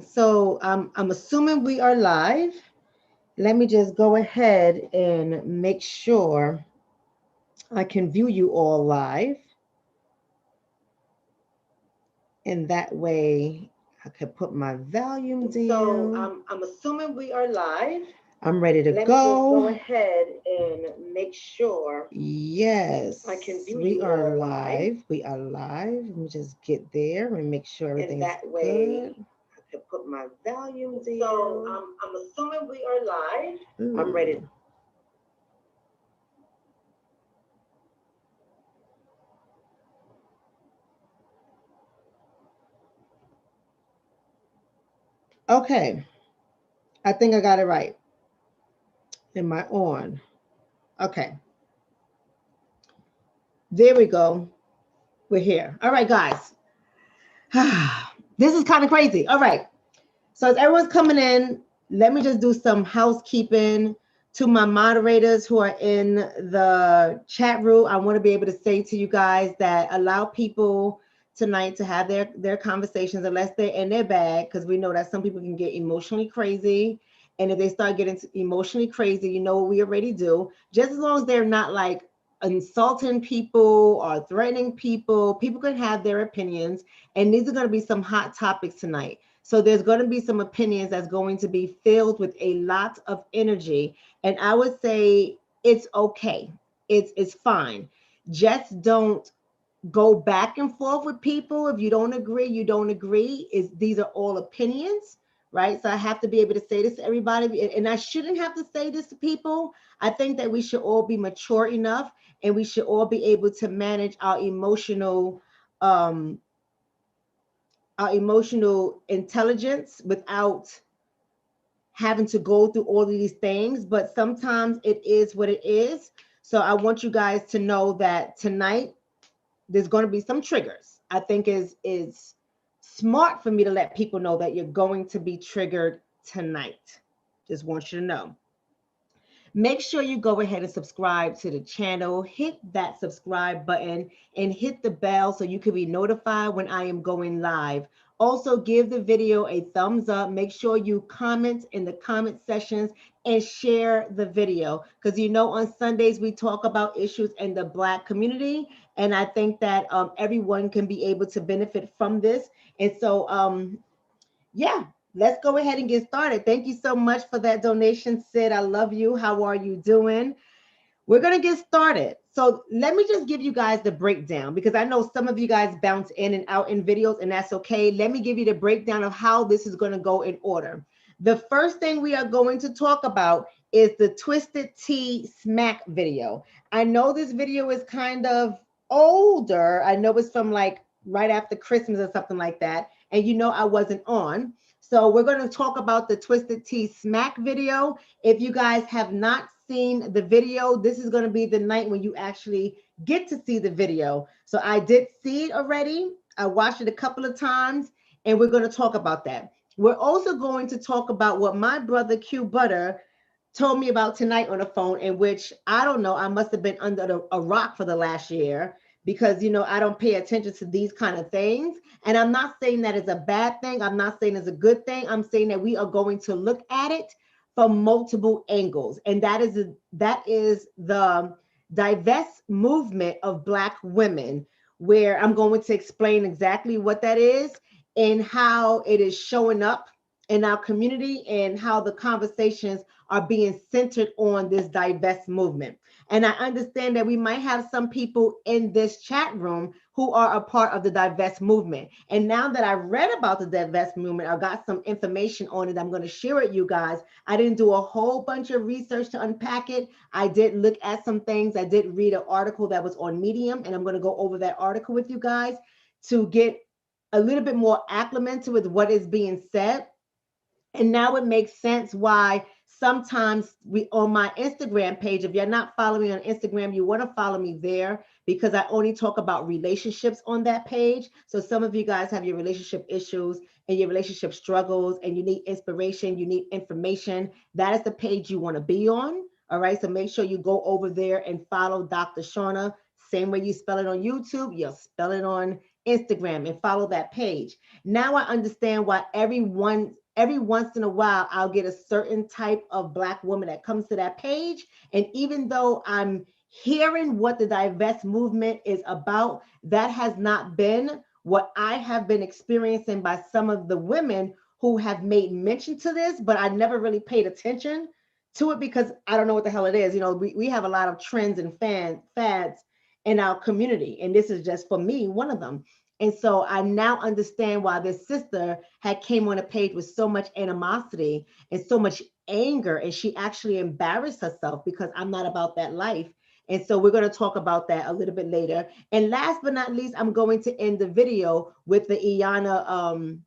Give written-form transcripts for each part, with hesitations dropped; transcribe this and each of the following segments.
So I'm assuming we are live. Let me just go ahead and make sure I can view you all live. And that way I could put my volume down. So I'm assuming we are live. I'm ready to Let me just go. go ahead and make sure Yes, I can view we you are all live. live. We are live. Let me just get there and make sure everything And is that good. way I can put my volume down. So I'm assuming we are live. I'm ready. Okay, I think I got it right. Am I on? Okay, there we go. We're here. All right, guys. This is kind of crazy. All right. So as everyone's coming in, let me just do some housekeeping to my moderators who are in the chat room. I want to be able to say to you guys that allow people tonight to have their conversations unless they're in their bag, because we know that some people can get emotionally crazy. And if they start getting emotionally crazy, you know what we already do. Just as long as they're not like insulting people or threatening people, people can have their opinions. And these are going to be some hot topics tonight. So there's going to be some opinions that's going to be filled with a lot of energy. And I would say it's okay. It's fine. Just don't go back and forth with people. If you don't agree, you don't agree. Is these are all opinions, right? So I have to be able to say this to everybody. And I shouldn't have to say this to people. I think that we should all be mature enough and we should all be able to manage um our emotional intelligence without having to go through all of these things, but sometimes it is what it is. So I want you guys to know that tonight there's going to be some triggers. I think is smart for me to let people know that you're going to be triggered tonight. Just want you to know. Make sure you go ahead and subscribe to the channel, hit that subscribe button and hit the bell so you can be notified when I am going live. Also, give the video a thumbs up. Make sure you comment in the comment sections and share the video, because you know on Sundays we talk about issues in the Black community, and I think that everyone can be able to benefit from this. And so yeah, let's go ahead and get started. Thank you so much for that donation, Sid. I love you. How are you doing? We're going to get started. So let me just give you guys the breakdown, because I know some of you guys bounce in and out in videos, and that's okay. Let me give you the breakdown of how this is going to go in order. The first thing we are going to talk about is the Twisted Tea Smack video. I know this video is kind of older. I know it's from like right after Christmas or something like that. And you know I wasn't on. So we're going to talk about the Twisted Tea Smack video. If you guys have not seen the video, this is going to be the night when you actually get to see the video. So I did see it already. I watched it a couple of times, and we're going to talk about that. We're also going to talk about what my brother Q Butter told me about tonight on the phone, in which I don't know, I must have been under a rock for the last year, because you know I don't pay attention to these kind of things. And I'm not saying that it's a bad thing. I'm not saying it's a good thing. I'm saying that we are going to look at it from multiple angles, and that is the divest movement of Black women, where I'm going to explain exactly what that is and how it is showing up in our community and how the conversations are being centered on this divest movement. And I understand that we might have some people in this chat room who are a part of the divest movement. And now that I read about the divest movement, I got some information on it. I'm going to share it, you guys. I didn't do a whole bunch of research to unpack it. I did look at some things. I did read an article that was on Medium, and I'm going to go over that article with you guys to get a little bit more acclimated with what is being said. And now it makes sense why sometimes we on my Instagram page, if you're not following me on Instagram, you want to follow me there, because I only talk about relationships on that page. So some of you guys have your relationship issues and your relationship struggles and you need inspiration, you need information. That is the page you want to be on. All right. So make sure you go over there and follow Dr. Shonna. Same way you spell it on YouTube, you'll spell it on Instagram and follow that page. Now I understand why every once in a while I'll get a certain type of Black woman that comes to that page. And even though I'm hearing what the divest movement is about, that has not been what I have been experiencing by some of the women who have made mention to this, but I never really paid attention to it because I don't know what the hell it is. You know, we have a lot of trends and fads in our community, and this is just for me one of them. And so I now understand why this sister had came on a page with so much animosity and so much anger, and she actually embarrassed herself because I'm not about that life. And so we're going to talk about that a little bit later. And last but not least, I'm going to end the video with the Iyanla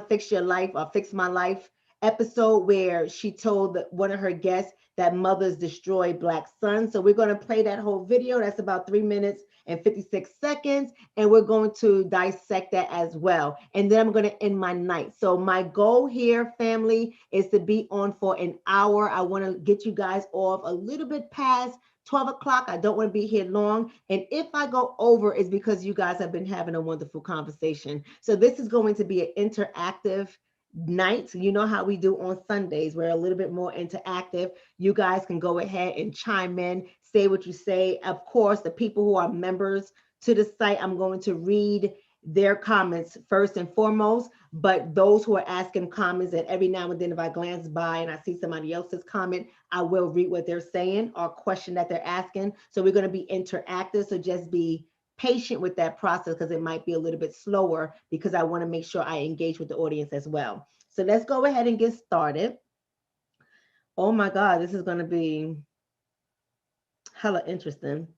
Fix Your Life or Fix My Life episode where she told one of her guests that mothers destroy Black sons. So we're going to play that whole video. That's about 3 minutes and 56 seconds. And we're going to dissect that as well. And then I'm going to end my night. So my goal here, family, is to be on for an hour. I want to get you guys off a little bit past 12 o'clock. I don't want to be here long. And if I go over, it's because you guys have been having a wonderful conversation. So this is going to be an interactive night. You know how we do on Sundays. We're a little bit more interactive. You guys can go ahead and chime in, say what you say. Of course, the people who are members to the site, I'm going to read their comments first and foremost, but those who are asking comments, and every now and then if I glance by and I see somebody else's comment, I will read what they're saying or question that they're asking. So we're going to be interactive. So just be patient with that process because it might be a little bit slower because I want to make sure I engage with the audience as well. So let's go ahead and get started. Oh my God, this is going to be hella interesting.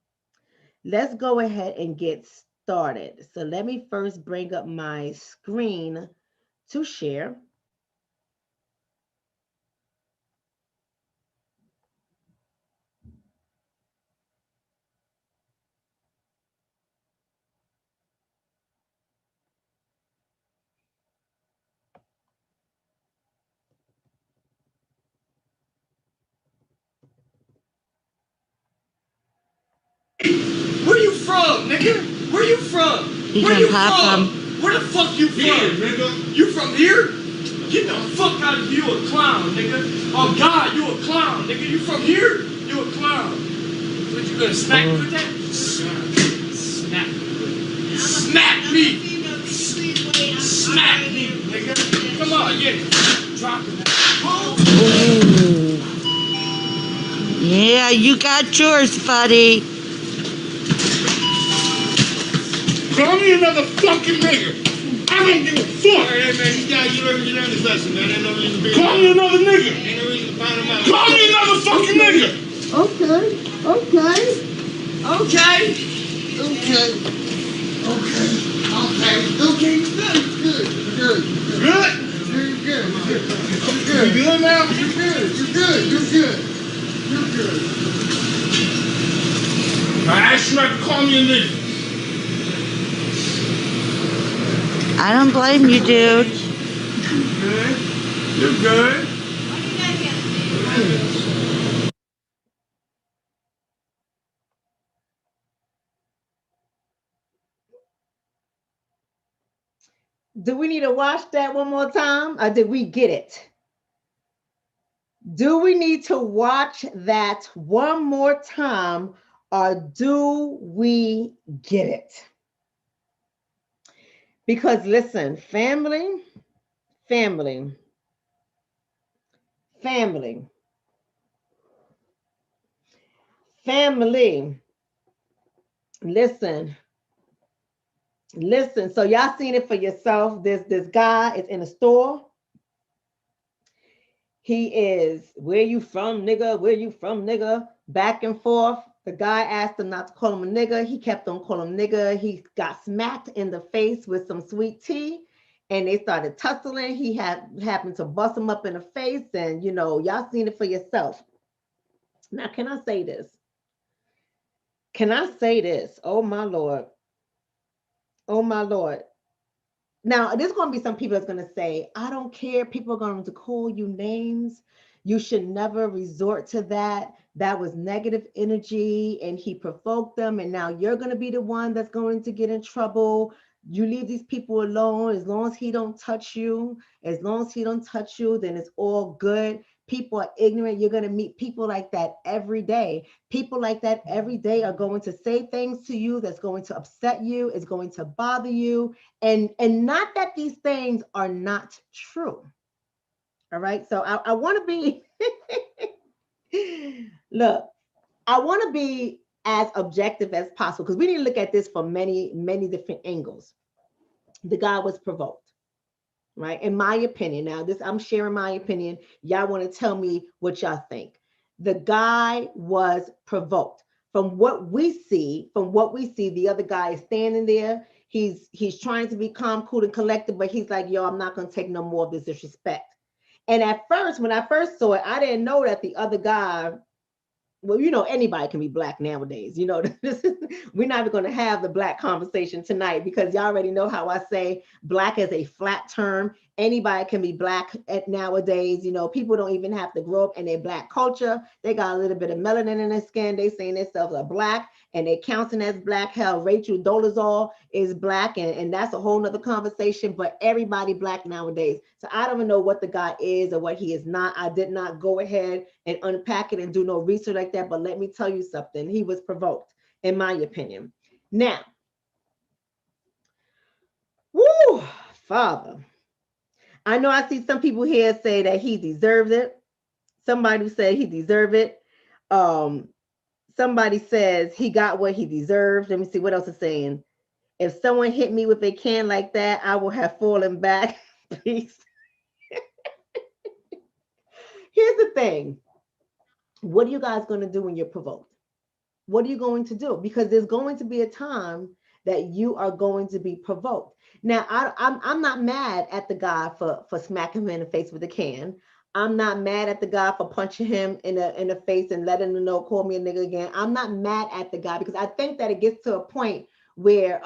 Let's go ahead and get started. So let me first bring up my screen to share. Where you from, nigga? Where you from? Where you from? Where the fuck you from, nigga? You from here? Get the fuck out of here, you a clown, nigga. Oh God, you a clown, nigga. You from here? You a clown. What, you gonna smack me with that? Smack me. Smack me! Smack me, nigga. Come on, yeah. Drop it. Yeah, you got yours, buddy. Call me another fucking nigga. I don't give a fuck. Hey, man, you learn this lesson, man. Ain't no reason to be. Call me another nigga. Ain't no reason to find him out. Call me another fucking nigga. Okay. Good. You good now? You're good. I asked you not to call me a nigga. I don't blame you, dude. You're good. Do we need to watch that one more time or did we get it? Do we need to watch that one more time or do we get it? Because listen, family, listen. So y'all seen it for yourself. This guy is in a store. He is, where you from, nigga? Where you from, nigga? Back and forth. The guy asked him not to call him a nigga. He kept on calling him nigga. He got smacked in the face with some sweet tea and they started tussling. He happened to bust him up in the face and, you know, y'all seen it for yourself. Now, can I say this? Oh, my Lord. Now, there's going to be some people that's going to say, I don't care. People are going to call you names. You should never resort to that. That was negative energy and he provoked them. And now you're going to be the one that's going to get in trouble. You leave these people alone. As long as he don't touch you, as long as he don't touch you, then it's all good. People are ignorant. You're going to meet people like that every day. People like that every day are going to say things to you that's going to upset you, is going to bother you. And not that these things are not true. All right. So I want to be, look, I want to be as objective as possible because we need to look at this from many, many different angles. The guy was provoked, right? In my opinion. Now, this I'm sharing my opinion. Y'all want to tell me what y'all think. The guy was provoked. From what we see, the other guy is standing there. He's trying to be calm, cool, and collected, but he's like, yo, I'm not going to take no more of this disrespect. And at first, when I first saw it, I didn't know that the other guy, well, you know, anybody can be black nowadays. You know, we're not even going to have the black conversation tonight because y'all already know how I say black is a flat term. Anybody can be black at nowadays. You know, people don't even have to grow up in their black culture. They got a little bit of melanin in their skin. They saying themselves are black and they counting as black. Hell, Rachel Dolezal is black, and that's a whole nother conversation, but everybody black nowadays. So I don't even know what the guy is or what he is not. I did not go ahead and unpack it and do no research like that, but let me tell you something. He was provoked, in my opinion. Now, woo, Father. I know I see some people here say that he deserves it. Somebody said he deserved it. Somebody says he got what he deserved. Let me see what else is saying. If someone hit me with a can like that, I will have fallen back. Peace. Here's the thing. What are you guys going to do when you're provoked? What are you going to do? Because there's going to be a time that you are going to be provoked. Now, I'm not mad at the guy for smacking him in the face with a can. I'm not mad at the guy for punching him in the face and letting him know, call me a nigga again. I'm not mad at the guy because I think that it gets to a point where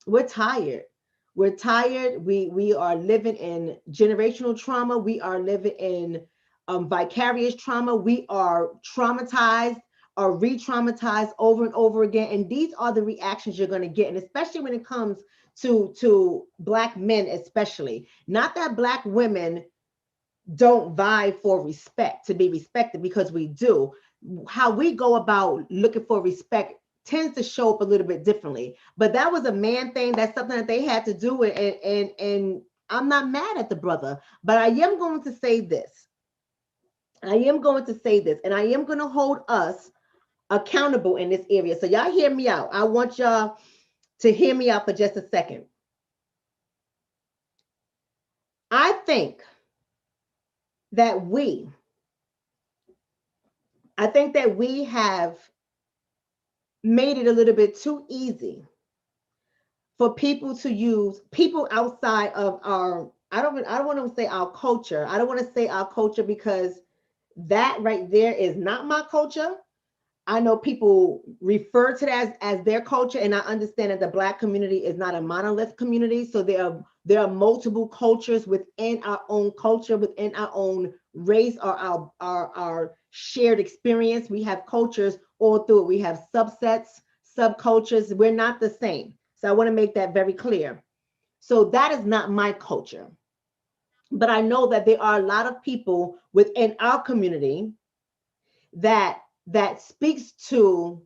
we're tired. We're tired. We are living in generational trauma. We are living in vicarious trauma. We are traumatized or re-traumatized over and over again. And these are the reactions you're going to get. And especially when it comes to Black men, especially. Not that Black women don't vie for respect, to be respected, because we do. How we go about looking for respect tends to show up a little bit differently. But that was a man thing. That's something that they had to do. And I'm not mad at the brother, but I am going to say this. And I am going to hold us accountable in this area. So y'all hear me out. I want y'all to hear me out for just a second. I think that we have made it a little bit too easy for people to use, people outside of our, I don't want to say our culture. I don't want to say our culture because that right there is not my culture. I know people refer to that as their culture, and I understand that the Black community is not a monolith community. So there are multiple cultures within our own culture, within our own race, or our shared experience. We have cultures all through it. We have subsets, subcultures. We're not the same. So I want to make that very clear. So that is not my culture. But I know that there are a lot of people within our community that speaks to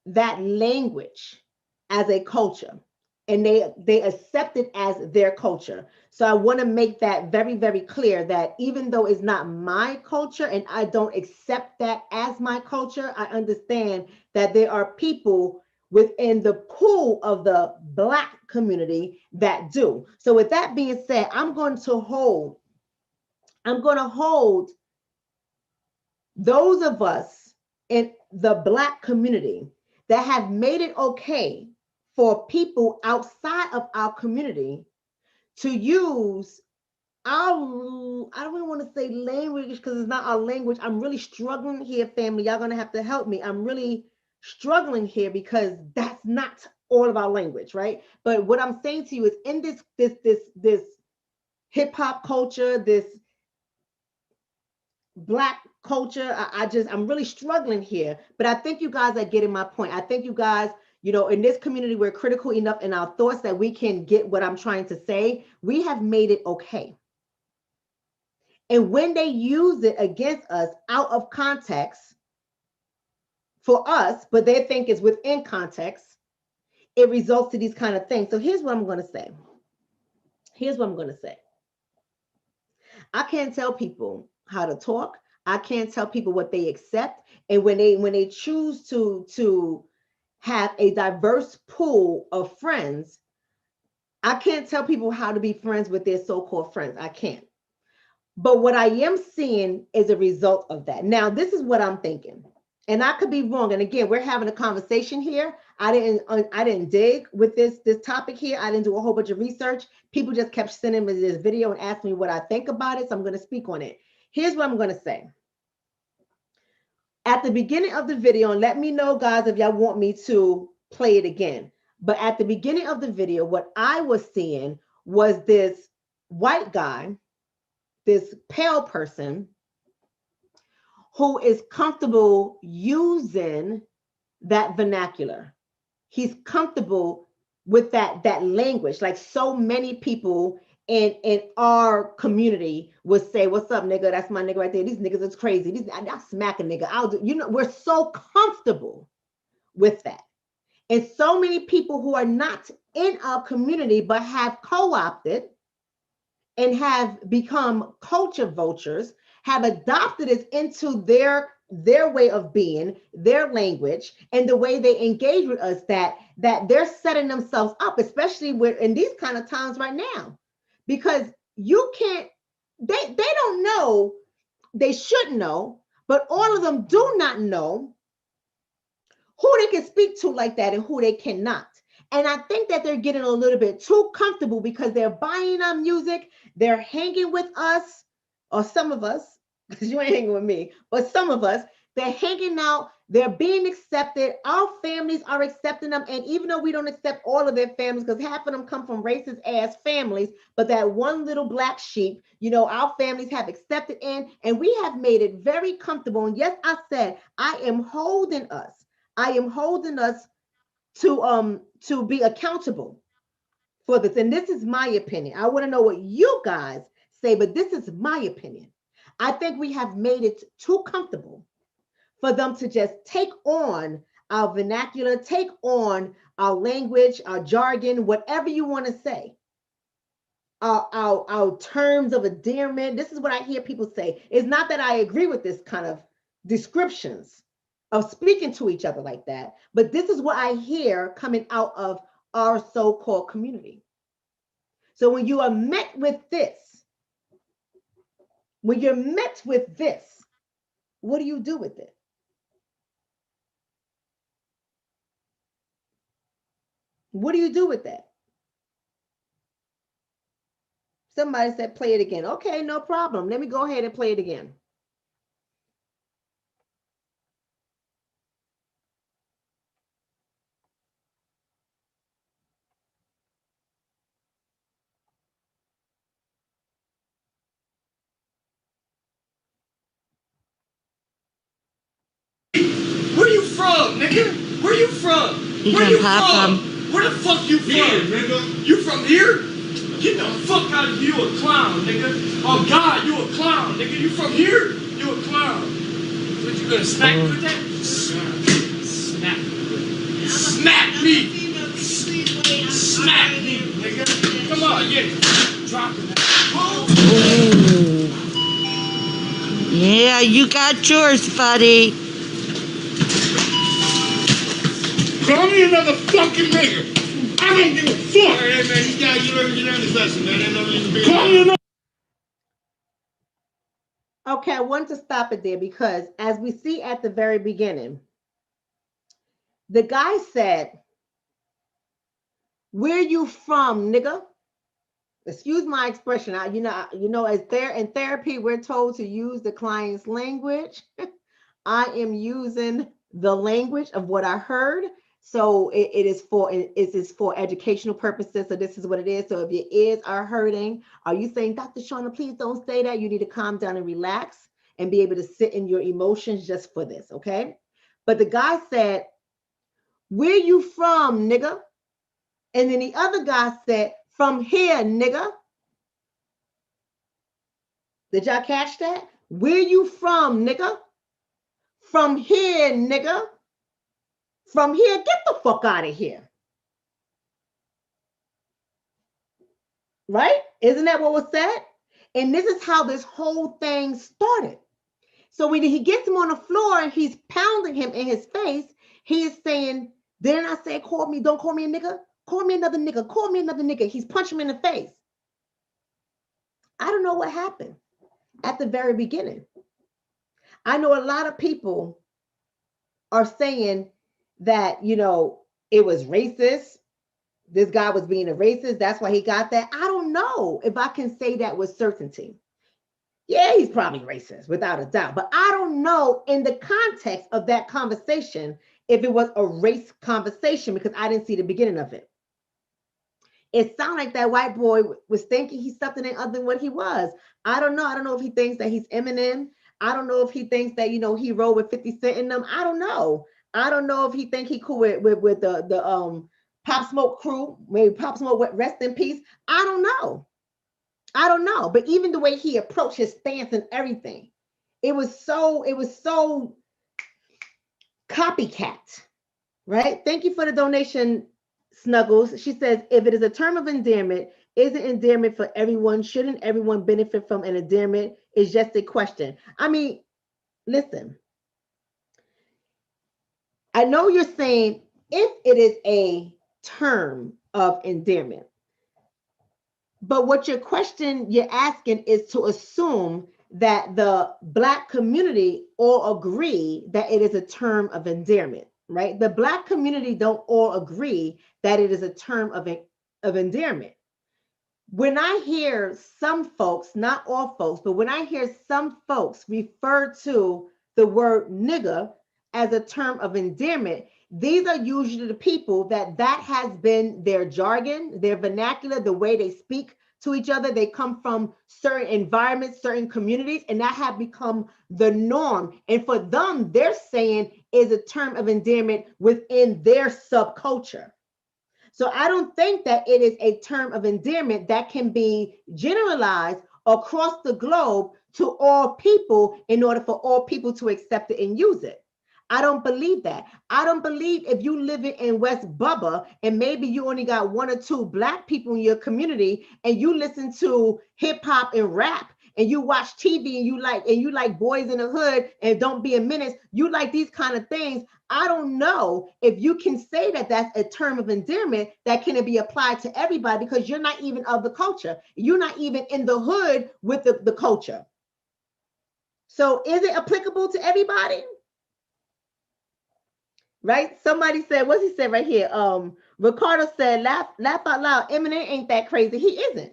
that language as a culture, and they accept it as their culture. So I want to make that very, very clear that even though it's not my culture and I don't accept that as my culture, I understand that there are people within the pool of the Black community that do. So with that being said, I'm going to hold those of us in the Black community that have made it okay for people outside of our community to use our, I don't even want to say language because it's not our language. I'm really struggling here, family. Y'all gonna have to help me. I'm really struggling here because that's not all of our language, right? But what I'm saying to you is in this hip hop culture, this Black culture, I'm really struggling here, but I think you guys are getting my point. I think you guys, You know, in this community, we're critical enough in our thoughts that we can get what I'm trying to say. We have made it okay. And when they use it against us out of context for us, but they think it's within context, it results to these kind of things. So here's what I'm going to say. Here's what I'm going to say. I can't tell people how to talk. I can't tell people what they accept. And when they choose to have a diverse pool of friends, I can't tell people how to be friends with their so-called friends. I can't. But what I am seeing is a result of that. Now, this is what I'm thinking. And I could be wrong. And again, we're having a conversation here. I didn't dig with this topic here. I didn't do a whole bunch of research. People just kept sending me this video and asking me what I think about it. So I'm going to speak on it. Here's what I'm going to say. At the beginning of the video, and let me know, guys, if y'all want me to play it again. But at the beginning of the video, what I was seeing was this white guy, this pale person, who is comfortable using that vernacular. He's comfortable with that language. Like so many people in our community would say, "What's up, nigga? That's my nigga right there. These niggas is crazy. I'll smack a nigga. I'll do." You know, we're so comfortable with that. And so many people who are not in our community but have co-opted and have become culture vultures, have adopted it into their way of being, their language, and the way they engage with us, that they're setting themselves up, especially in these kind of times right now, because you can't, they don't know, they should know, but all of them do not know who they can speak to like that and who they cannot. And I think that they're getting a little bit too comfortable because they're buying our music, they're hanging with us, or some of us, because you ain't hanging with me, but some of us, they're hanging out, they're being accepted. Our families are accepting them. And even though we don't accept all of their families, because half of them come from racist ass families, but that one little black sheep, you know, our families have accepted in, and we have made it very comfortable. And yes, I said, I am holding us to be accountable for this. And this is my opinion. I want to know what you guys say, but this is my opinion. I think we have made it too comfortable for them to just take on our vernacular, take on our language, our jargon, whatever you want to say, our terms of endearment. This is what I hear people say. It's not that I agree with this kind of descriptions of speaking to each other like that, but this is what I hear coming out of our so-called community. So when you are met with this, what do you do with it? What do you do with that? Somebody said, play it again. Okay, no problem. Let me go ahead and play it again. Where you from, nigga? Where you from? Where you from? Where the fuck you from, nigga? You from here? Get the fuck out of here, you a clown, nigga. Oh God, you a clown, nigga. You from here? You a clown. What, you gonna smack me with that? Smack me. Smack me. Smack me, nigga. Come on, yeah. Drop it. Yeah, you got yours, buddy. Call me another fucking nigga. I don't give a fuck. Hey, man, you learn this lesson, man. Ain't no reason to be. Call me another. Okay, I want to stop it there because as we see at the very beginning, the guy said, "Where you from, nigga?" Excuse my expression. You know, as in therapy, we're told to use the client's language. I am using the language of what I heard. So it is for educational purposes. So this is what it is. So if your ears are hurting, are you saying, Dr. Shonna, please don't say that? You need to calm down and relax and be able to sit in your emotions just for this, okay? But the guy said, Where you from, nigga? And then the other guy said, from here, nigga. Did y'all catch that? Where you from, nigga? From here, nigga. From here, get the fuck out of here. Right? Isn't that what was said? And this is how this whole thing started. So when he gets him on the floor and he's pounding him in his face, he is saying, didn't I say, don't call me a nigga? Call me another nigga. Call me another nigga. He's punching him in the face. I don't know what happened at the very beginning. I know a lot of people are saying that, you know, it was racist. This guy was being a racist. That's why he got that. I don't know if I can say that with certainty. Yeah, he's probably racist without a doubt, but I don't know in the context of that conversation if it was a race conversation because I didn't see the beginning of it. It sounded like that white boy was thinking he's something other than what he was. I don't know. I don't know if he thinks that he's Eminem. I don't know if he thinks that, you know, he rolled with 50 Cent in them. I don't know. I don't know if he think he cool with the Pop Smoke crew. Maybe Pop Smoke, rest in peace. I don't know. I don't know. But even the way he approached his stance and everything, it was so copycat, right? Thank you for the donation, Snuggles. She says, if it is a term of endearment, is it endearment for everyone? Shouldn't everyone benefit from an endearment? It's just a question. I mean, listen, I know you're saying if it is a term of endearment, but what you're asking is to assume that the Black community all agree that it is a term of endearment, right? The Black community don't all agree that it is a term of endearment. When I hear some folks, not all folks, but when I hear some folks refer to the word nigga as a term of endearment, these are usually the people that has been their jargon, their vernacular, the way they speak to each other. They come from certain environments, certain communities, and that have become the norm. And for them, they're saying is a term of endearment within their subculture. So I don't think that it is a term of endearment that can be generalized across the globe to all people in order for all people to accept it and use it. I don't believe that. I don't believe if you live in West Bubba and maybe you only got 1 or 2 Black people in your community and you listen to hip hop and rap and you watch TV and you like Boys in the Hood and Don't Be a Menace, you like these kind of things. I don't know if you can say that that's a term of endearment that can be applied to everybody because you're not even of the culture. You're not even in the hood with the culture. So is it applicable to everybody? Right? Somebody said, what's he said right here? Ricardo said, laugh out loud. Eminem ain't that crazy. He isn't.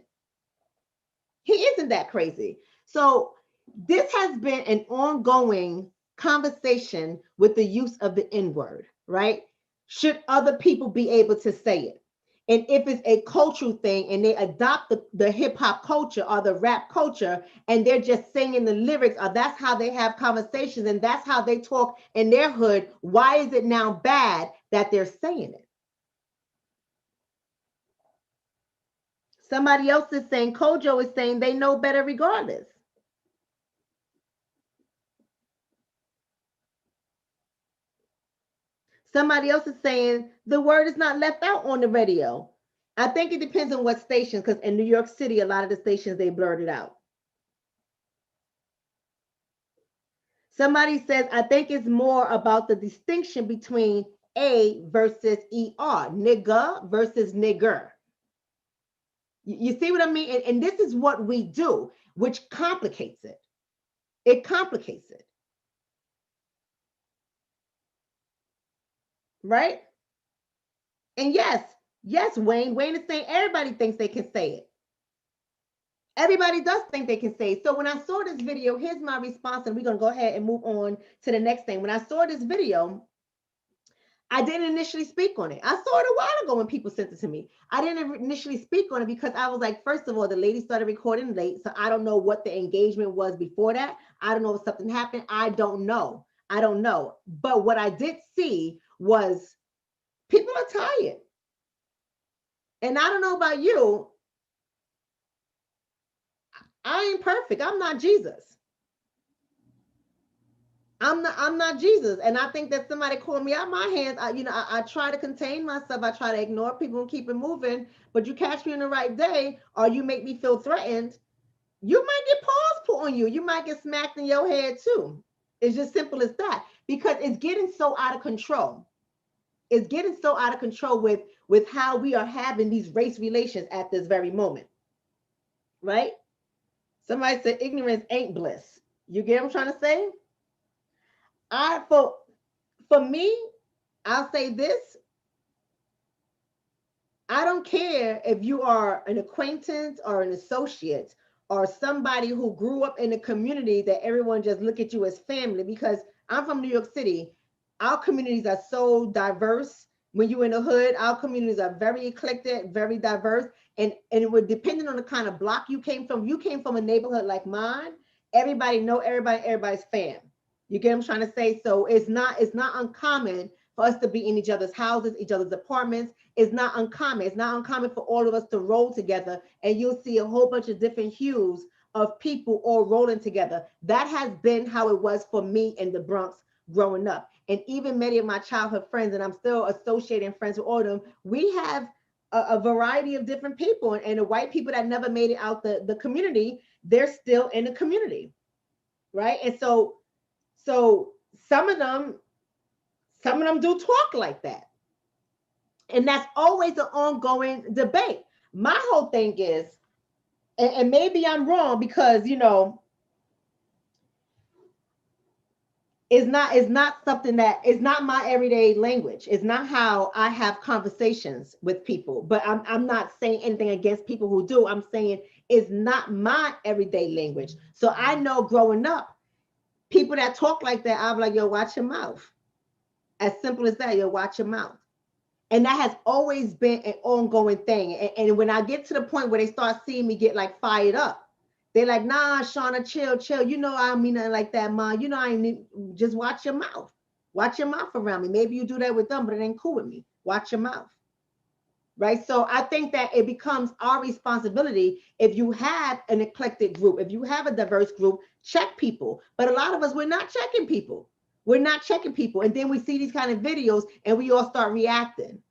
He isn't that crazy. So this has been an ongoing conversation with the use of the N-word, right? Should other people be able to say it? And if it's a cultural thing and they adopt the hip hop culture or the rap culture and they're just singing the lyrics or that's how they have conversations and that's how they talk in their hood, why is it now bad that they're saying it? Somebody else is saying, Kojo is saying they know better regardless. Somebody else is saying the word is not left out on the radio. I think it depends on what station, because in New York City, a lot of the stations, they blurred it out. Somebody says, I think it's more about the distinction between A versus ER, nigga versus nigger. You see what I mean? And this is what we do, which complicates it. It complicates it. Right? And yes, Wayne is saying everybody thinks they can say it. Everybody does think they can say it. So when I saw this video, here's my response, and we're going to go ahead and move on to the next thing. When I saw this video, I didn't initially speak on it. I saw it a while ago when people sent it to me. I didn't initially speak on it because I was like, first of all, the lady started recording late, so I don't know what the engagement was before that. I don't know if something happened. I don't know. But what I did see was People are tired. And I don't know about you. I ain't perfect. I'm not Jesus. I'm not Jesus. And I think that somebody called me out my hands. I try to contain myself. I try to ignore people and keep it moving. But you catch me on the right day, or you make me feel threatened, you might get paws put on you. You might get smacked in your head too. It's just simple as that, because it's getting so out of control. It's getting so out of control with how we are having these race relations at this very moment, right? Somebody said ignorance ain't bliss. You get what I'm trying to say? For me, I'll say this. I don't care if you are an acquaintance or an associate or somebody who grew up in a community that everyone just look at you as family, because I'm from New York City. Our communities are so diverse. When you're in the hood, our communities are very eclectic, very diverse. And it would, depending on the kind of block you came from. You came from a neighborhood like mine, everybody know everybody, everybody's fam. You get what I'm trying to say? So it's not uncommon for us to be in each other's houses, each other's apartments. It's not uncommon. It's not uncommon for all of us to roll together, and you'll see a whole bunch of different hues of people all rolling together. That has been how it was for me in the Bronx growing up. And even many of my childhood friends, and I'm still associating friends with all of them, we have a variety of different people. And the white people that never made it out the community, they're still in the community, right? And so some of them do talk like that. And that's always an ongoing debate. My whole thing is, and maybe I'm wrong, because it's not something that is not my everyday language. It's not how I have conversations with people. But I'm not saying anything against people who do. I'm saying it's not my everyday language. So I know growing up, people that talk like that, I'm like, yo, watch your mouth. As simple as that, yo, watch your mouth. And that has always been an ongoing thing. And when I get to the point where they start seeing me get like fired up, they're like, nah, Shonna, chill. You know, I don't mean nothing like that, Ma. You know, I ain't, just watch your mouth. Watch your mouth around me. Maybe you do that with them, but it ain't cool with me. Watch your mouth. Right. So I think that it becomes our responsibility. If you have an eclectic group, if you have a diverse group, check people. But a lot of us, we're not checking people. We're not checking people. And then we see these kind of videos and we all start reacting.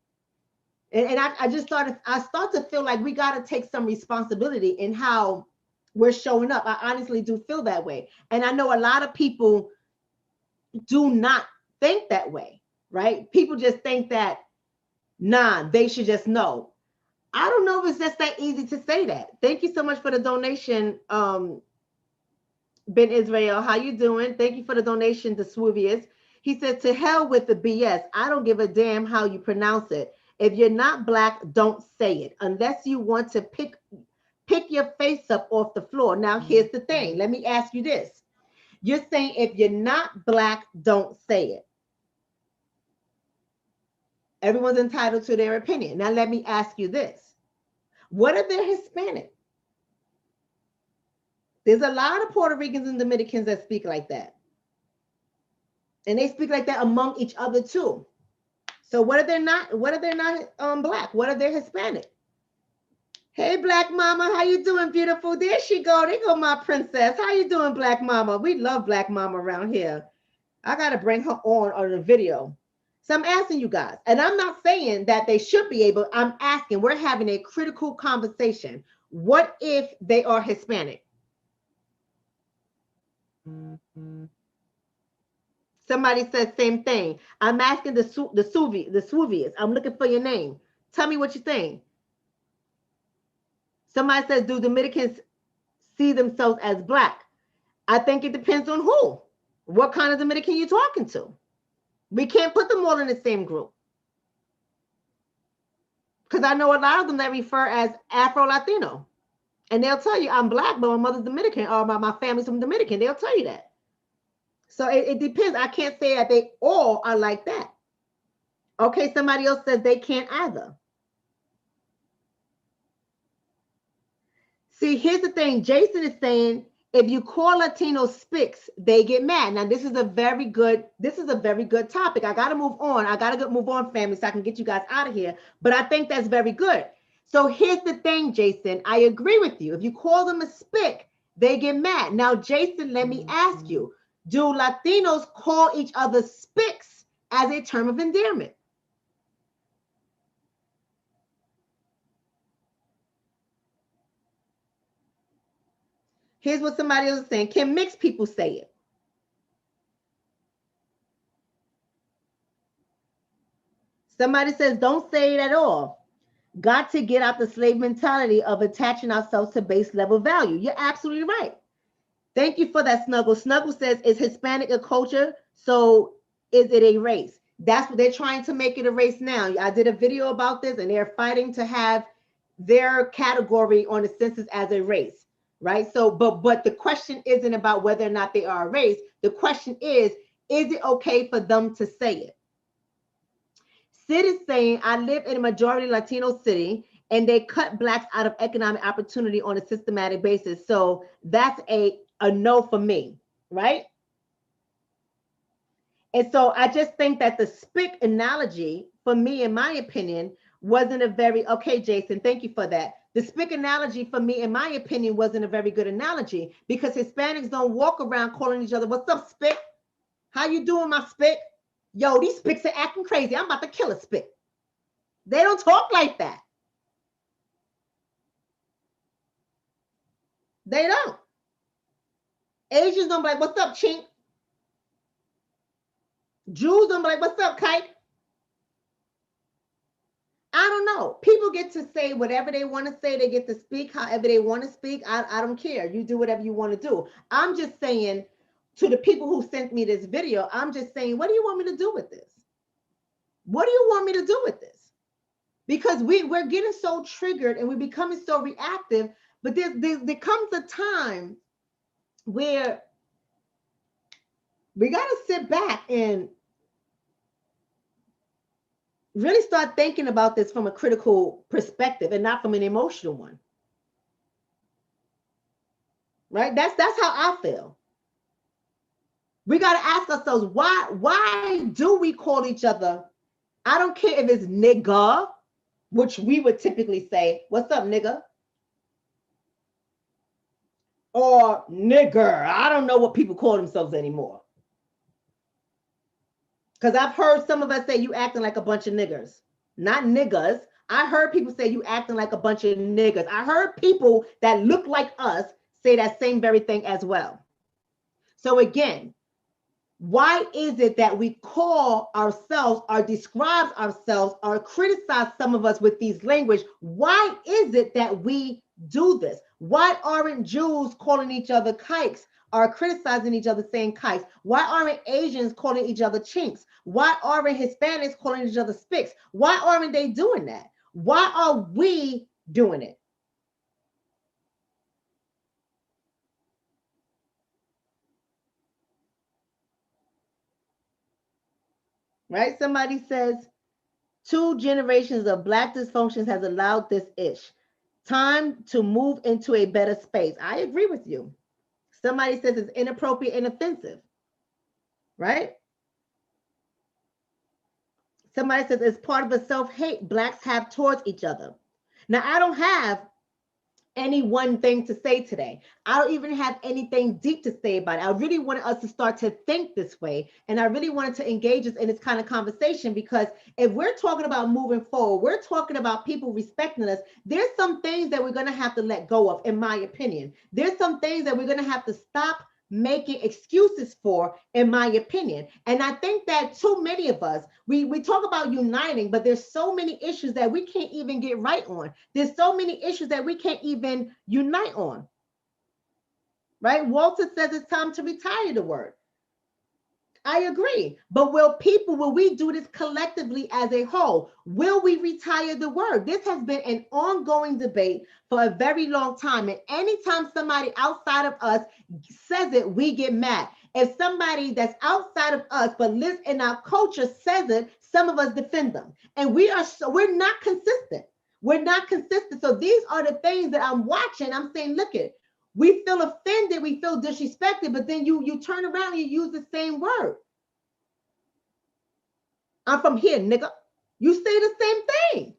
And I start to feel like we got to take some responsibility in how we're showing up. I honestly do feel that way. And I know a lot of people do not think that way, right? People just think that, nah, they should just know. I don't know if it's just that easy to say that. Thank you so much for the donation, Ben Israel. How you doing? Thank you for the donation to Swoovius. He said, to hell with the BS. I don't give a damn how you pronounce it. If you're not Black, don't say it unless you want to pick your face up off the floor. Now, here's the thing. Let me ask you this. You're saying if you're not Black, don't say it. Everyone's entitled to their opinion. Now, let me ask you this. What if they're Hispanic? There's a lot of Puerto Ricans and Dominicans that speak like that. And they speak like that among each other too. So what if they're not Black? What if they're Hispanic? Hey, Black Mama, how you doing, beautiful? There she go. There go my princess. How you doing, Black Mama? We love Black Mama around here. I got to bring her on the video. So I'm asking you guys, and I'm not saying that they should be able, I'm asking, we're having a critical conversation. What if they are Hispanic? Somebody said same thing. I'm asking the Swoovius. I'm looking for your name. Tell me what you think. Somebody says, do Dominicans see themselves as Black? I think it depends on who. What kind of Dominican you talking to? We can't put them all in the same group. Because I know a lot of them that refer as Afro-Latino. And they'll tell you, I'm Black, but my mother's Dominican, or my family's from Dominican. They'll tell you that. So it depends. I can't say that they all are like that. Okay, somebody else says they can't either. See, here's the thing. Jason is saying If you call Latinos spics, they get mad. Now, this is a very good topic. I got to move on. I got to move on, family, so I can get you guys out of here. But I think that's very good. So here's the thing, Jason. I agree with you. If you call them a spic, they get mad. Now, Jason, let me ask you, do Latinos call each other spics as a term of endearment? Here's what somebody else is saying. Can mixed people say it? Somebody says, don't say it at all. Got to get out the slave mentality of attaching ourselves to base level value. You're absolutely right. Thank you for that, Snuggle. Snuggle says, is Hispanic a culture? So is it a race? That's what they're trying to make it a race now. I did a video about this, and they're fighting to have their category on the census as a race. Right. So, but the question isn't about whether or not they are a race. The question is it okay for them to say it? Sid is saying, I live in a majority Latino city and they cut Blacks out of economic opportunity on a systematic basis. So that's a no for me. Right. And so I just think that the spic analogy, for me, in my opinion, wasn't a very, okay, Jason, thank you for that. The spic analogy for me, in my opinion, wasn't a very good analogy because Hispanics don't walk around calling each other, what's up, spic? How you doing, my spic? Yo, these spics are acting crazy. I'm about to kill a spic. They don't talk like that. They don't. Asians don't be like, what's up, chink? Jews don't be like, what's up, kite? I don't know. People get to say whatever they want to say. They get to speak however they want to speak. I don't care. You do whatever you want to do. I'm just saying to the people who sent me this video, I'm just saying, what do you want me to do with this? What do you want me to do with this? Because we're getting so triggered and we're becoming so reactive. But there comes a time where we got to sit back and really start thinking about this from a critical perspective and not from an emotional one. Right? That's how I feel. We got to ask ourselves, why do we call each other? I don't care if it's nigga, which we would typically say, what's up, nigga? Or nigger. I don't know what people call themselves anymore. Because I've heard some of us say you acting like a bunch of niggers, not niggas. I heard people say you acting like a bunch of niggers. I heard people that look like us say that same very thing as well. So again, why is it that we call ourselves or describe ourselves or criticize some of us with these language? Why is it that we do this? Why aren't Jews calling each other kikes or criticizing each other saying kikes? Why aren't Asians calling each other chinks? Why aren't Hispanics calling each other spics? Why aren't they doing that? Why are we doing it? Right? Somebody says 2 generations of Black dysfunctions has allowed this ish. Time to move into a better space. I agree with you. Somebody says it's inappropriate and offensive, right? Somebody says it's part of the self-hate Blacks have towards each other. Now, I don't have any one thing to say today. I don't even have anything deep to say about it. I really wanted us to start to think this way. And I really wanted to engage us in this kind of conversation, because if we're talking about moving forward, we're talking about people respecting us. There's some things that we're going to have to let go of, in my opinion. There's some things that we're going to have to stop making excuses for, in my opinion. And I think that too many of us, we talk about uniting, but there's so many issues that we can't even get right on. There's so many issues that we can't even unite on, right? Walter says it's time to retire the word. I agree. But will we do this collectively as a whole? Will we retire the word? This has been an ongoing debate for a very long time. And anytime somebody outside of us says it, we get mad. If somebody that's outside of us but lives in our culture says it, some of us defend them. And we're not consistent. We're not consistent. So these are the things that I'm watching. I'm saying, look at, We feel offended, we feel disrespected, but then you turn around and you use the same word. I'm from here, nigga. You say the same thing.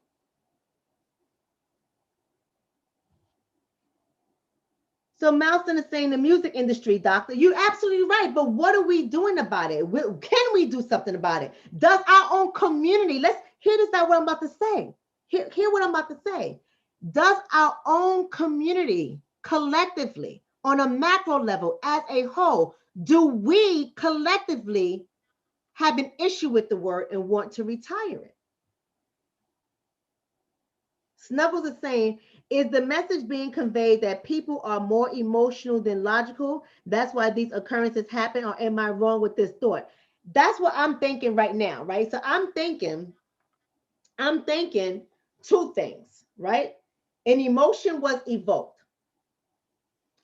So Malson is saying the music industry, doctor, you're absolutely right. But what are we doing about it? Can we do something about it? Does our own community, let's hear this out what I'm about to say. Hear what I'm about to say. Does our own community collectively, on a macro level, as a whole, do we collectively have an issue with the word and want to retire it? Snubbles is saying, is the message being conveyed that people are more emotional than logical? That's why these occurrences happen, or am I wrong with this thought? That's what I'm thinking right now, right? So I'm thinking two things, right? An emotion was evoked.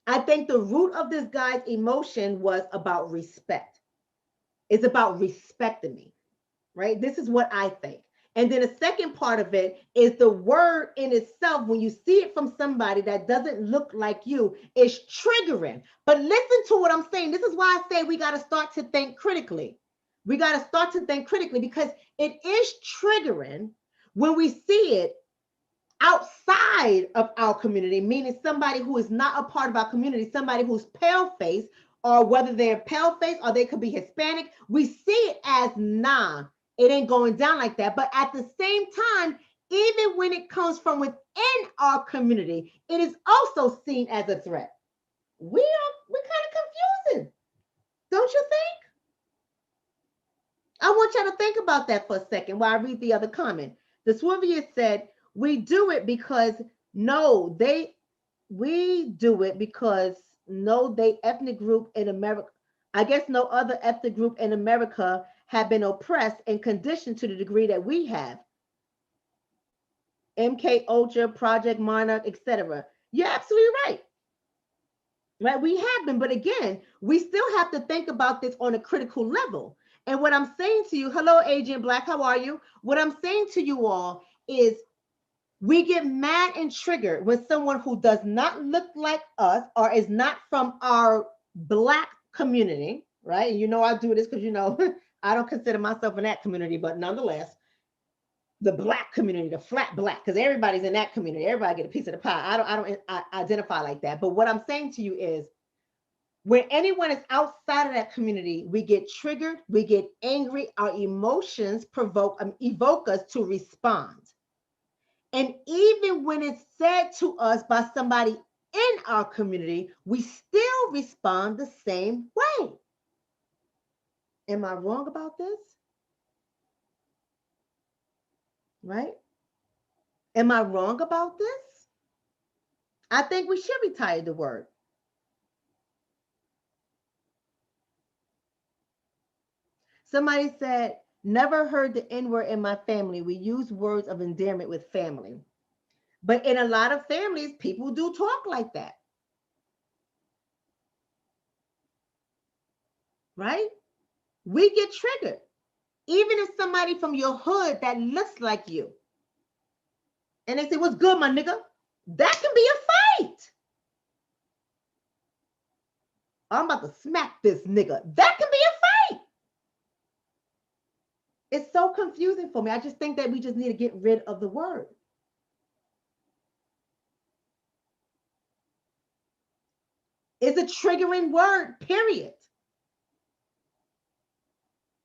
I think the root of this guy's emotion was about respect. It's about respecting me, right? This is what I think. And then the second part of it is the word in itself. When you see it from somebody that doesn't look like you, is triggering. But listen to what I'm saying. This is why I say we got to start to think critically. We got to start to think critically, because it is triggering when we see it outside of our community, meaning somebody who is not a part of our community, somebody who's pale faced, or whether they're pale faced or they could be Hispanic. We see it as, nah, it ain't going down like that. But at the same time, even when it comes from within our community, it is also seen as a threat. We're kind of confusing, don't you think? I want y'all to think about that for a second while I read the other comment. The Swivier said, we do it because we do it because they ethnic group in America. I guess no other ethnic group in America have been oppressed and conditioned to the degree that we have. MK Ultra, Project Monarch, etc. You're absolutely right. Right? We have been, but again, we still have to think about this on a critical level. And what I'm saying to you, hello, Agent Black, how are you? What I'm saying to you all is, we get mad and triggered when someone who does not look like us or is not from our Black community, right? You know, I do this because, I don't consider myself in that community, but nonetheless, the Black community, the flat Black, because everybody's in that community. Everybody get a piece of the pie. I don't identify like that. But what I'm saying to you is, when anyone is outside of that community, we get triggered, we get angry, our emotions evoke us to respond. And even when it's said to us by somebody in our community, we still respond the same way. Am I wrong about this? Right? Am I wrong about this? I think we should retire the word. Somebody said, never heard the N-word in my family. We use words of endearment with family. But in a lot of families, people do talk like that. Right? We get triggered. Even if somebody from your hood that looks like you, and they say, what's good, my nigga? That can be a fight. I'm about to smack this nigga. That can be a fight. It's so confusing for me. I just think that we just need to get rid of the word. It's a triggering word, period.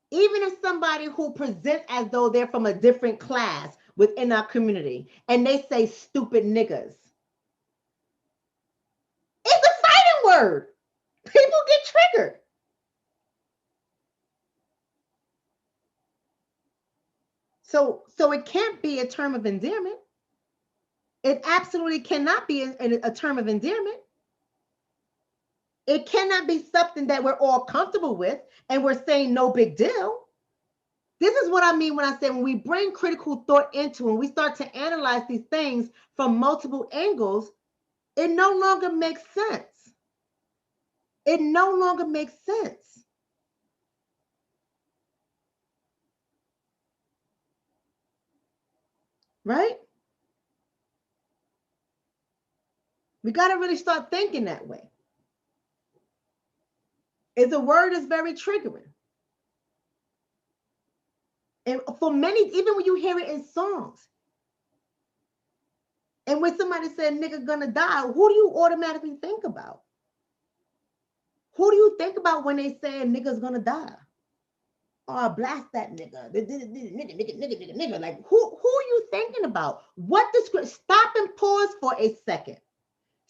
Even if somebody who presents as though they're from a different class within our community, and they say stupid niggas, it's a fighting word. People get triggered. So it can't be a term of endearment. It absolutely cannot be a term of endearment. It cannot be something that we're all comfortable with and we're saying no big deal. This is what I mean when I say, when we bring critical thought into and we start to analyze these things from multiple angles, it no longer makes sense. It no longer makes sense. Right? We got to really start thinking that way. It's a word that's very triggering. And for many, even when you hear it in songs, and when somebody said nigga gonna die, who do you automatically think about? Who do you think about when they say nigga's gonna die? Or blast that nigga. Nigga. Like, who are you thinking about? What the stop and pause for a second.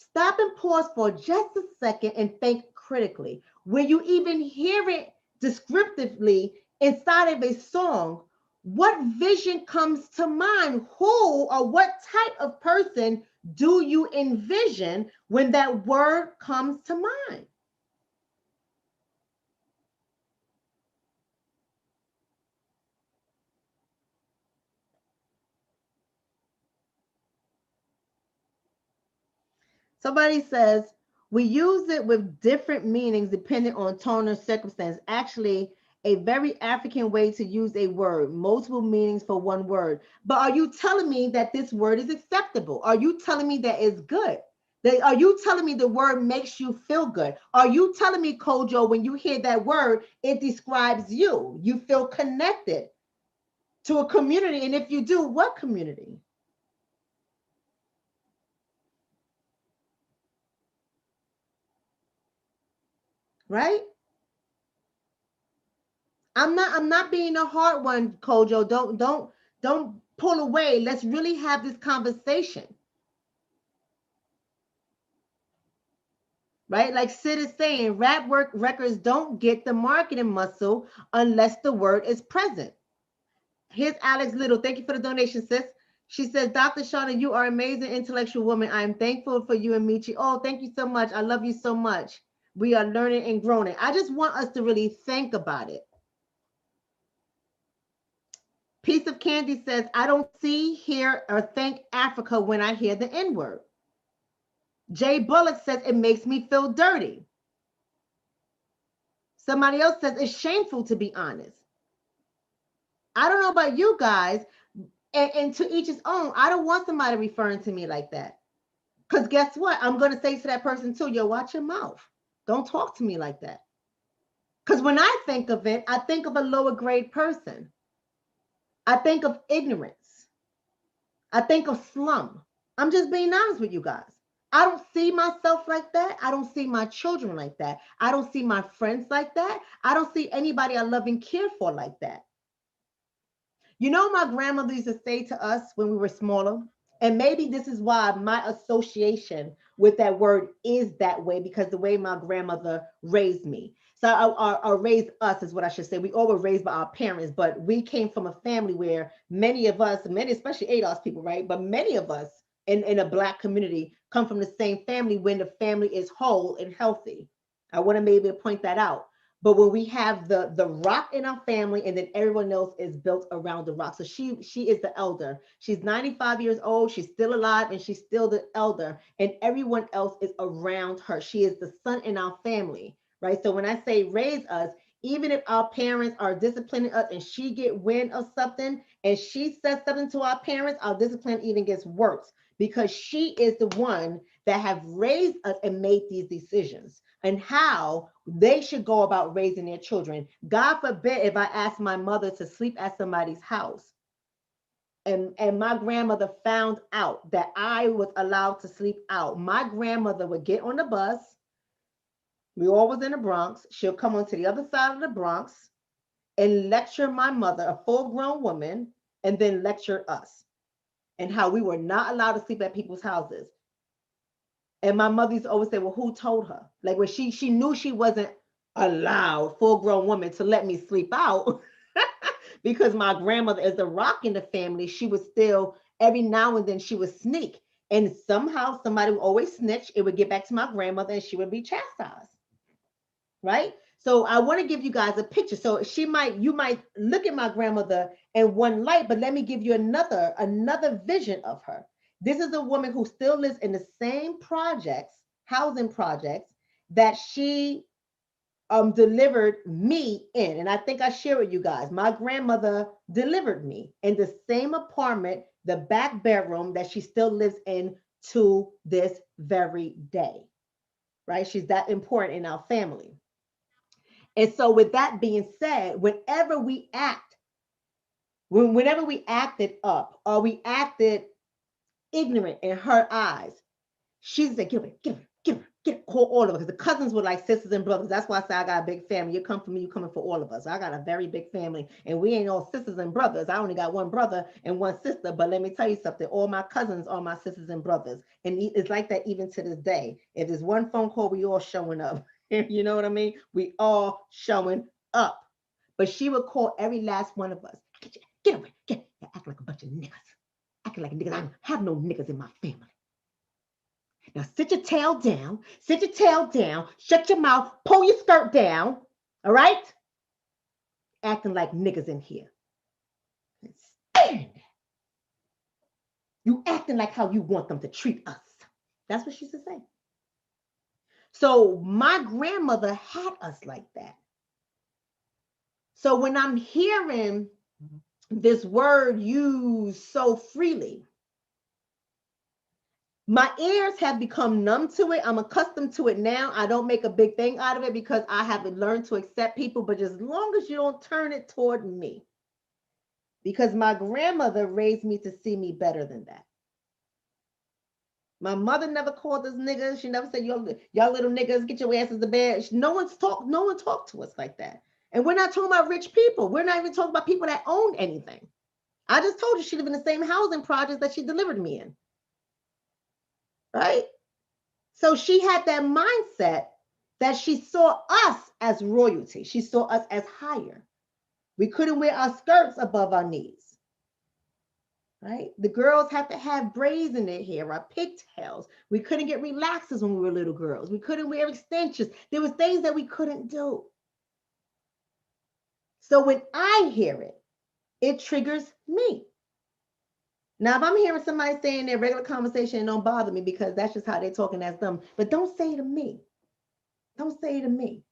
Stop and pause for just a second and think critically. When you even hear it descriptively inside of a song, what vision comes to mind? Who or what type of person do you envision when that word comes to mind? Somebody says, we use it with different meanings depending on tone or circumstance. Actually, a very African way to use a word, multiple meanings for one word. But are you telling me that this word is acceptable? Are you telling me that it's good? Are you telling me the word makes you feel good? Are you telling me, Kojo, when you hear that word, it describes you? You feel connected to a community. And if you do, what community? Right? I'm not being a hard one, Kojo. Don't pull away. Let's really have this conversation. Right? Like Sid is saying, rap records don't get the marketing muscle unless the word is present. Here's Alex Little. Thank you for the donation, sis. She says, Dr. Shonna, you are an amazing intellectual woman. I am thankful for you and Michi. Oh, thank you so much. I love you so much. We are learning and growing. I just want us to really think about it. Piece of Candy says, I don't see, hear, or think Africa when I hear the N-word. Jay Bullock says, it makes me feel dirty. Somebody else says, it's shameful to be honest. I don't know about you guys, and to each his own. I don't want somebody referring to me like that. Because guess what? I'm going to say to that person too, yo, watch your mouth. Don't talk to me like that. Because when I think of it, I think of a lower grade person. I think of ignorance. I think of slum. I'm just being honest with you guys. I don't see myself like that. I don't see my children like that. I don't see my friends like that. I don't see anybody I love and care for like that. You know, my grandmother used to say to us when we were smaller, and maybe this is why my association with that word is that way, because the way my grandmother raised me. So or raised us is what I should say. We all were raised by our parents, but we came from a family where many of us, many, especially ADOS people, right? But many of us in a Black community come from the same family when the family is whole and healthy. I want to maybe point that out. But when we have the rock in our family and then everyone else is built around the rock. So she is the elder. She's 95 years old. She's still alive and she's still the elder. And everyone else is around her. She is the son in our family, right? So when I say raise us, even if our parents are disciplining us and she get wind of something and she says something to our parents, our discipline even gets worse because she is the one that have raised us and made these decisions and how they should go about raising their children. God forbid if I ask my mother to sleep at somebody's house and my grandmother found out that I was allowed to sleep out, my grandmother would get on the bus. We all was in the Bronx. She'll come onto the other side of the Bronx and lecture my mother, a full-grown woman, and then lecture us and how we were not allowed to sleep at people's houses. And my mother used to always say, well, who told her? Like when she knew she wasn't allowed, full-grown woman, to let me sleep out because my grandmother is the rock in the family. She would still, every now and then she would sneak. And somehow somebody would always snitch. It would get back to my grandmother and she would be chastised. Right? So I want to give you guys a picture. So you might look at my grandmother in one light, but let me give you another vision of her. This is a woman who still lives in the same housing projects that she delivered me in. And I think I share with you guys, my grandmother delivered me in the same apartment, the back bedroom that she still lives in to this very day, right? She's that important in our family. And so with that being said, whenever we acted up or we acted ignorant in her eyes, she's like, get it, call all of us. Because the cousins were like sisters and brothers. That's why I say I got a big family. You come for me, you coming for all of us. I got a very big family, and we ain't all sisters and brothers. I only got one brother and one sister. But let me tell you something, all my cousins are my sisters and brothers. And it's like that even to this day. If there's one phone call, we all showing up. You know what I mean? We all showing up. But she would call every last one of us. Get away, get acting like a bunch of niggas. Acting like niggas. I don't have no niggas in my family. Now sit your tail down, shut your mouth, pull your skirt down, all right? Acting like niggas in here. Stand. You acting like how you want them to treat us. That's what she used to say. So my grandmother had us like that. So when I'm hearing this word used so freely, my ears have become numb to it. I'm accustomed to it now. I don't make a big thing out of it because I haven't learned to accept people, but as long as you don't turn it toward me, because my grandmother raised me to see me better than that. My mother never called us niggas. She never said, y'all little niggas, get your asses to bed. No one talked to us like that. And we're not talking about rich people. We're not even talking about people that own anything. I just told you she lived in the same housing projects that she delivered me in. Right? So she had that mindset that she saw us as royalty. She saw us as higher. We couldn't wear our skirts above our knees. Right? The girls had to have braids in their hair, our pigtails. We couldn't get relaxers when we were little girls. We couldn't wear extensions. There was things that we couldn't do. So when I hear it, it triggers me. Now, if I'm hearing somebody saying their regular conversation, it don't bother me because that's just how they're talking, that's them. But don't say it to me. Don't say it to me.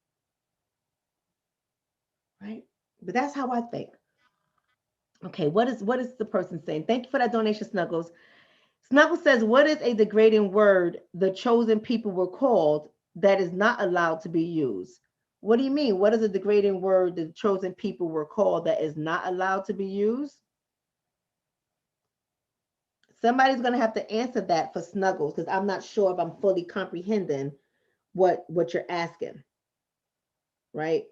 Right? But that's how I think. Okay, what is the person saying? Thank you for that donation, Snuggles. Snuggles says, what is a degrading word the chosen people were called that is not allowed to be used? What do you mean? What is a degrading word the chosen people were called that is not allowed to be used? Somebody's going to have to answer that for Snuggles because I'm not sure if I'm fully comprehending what you're asking. Right?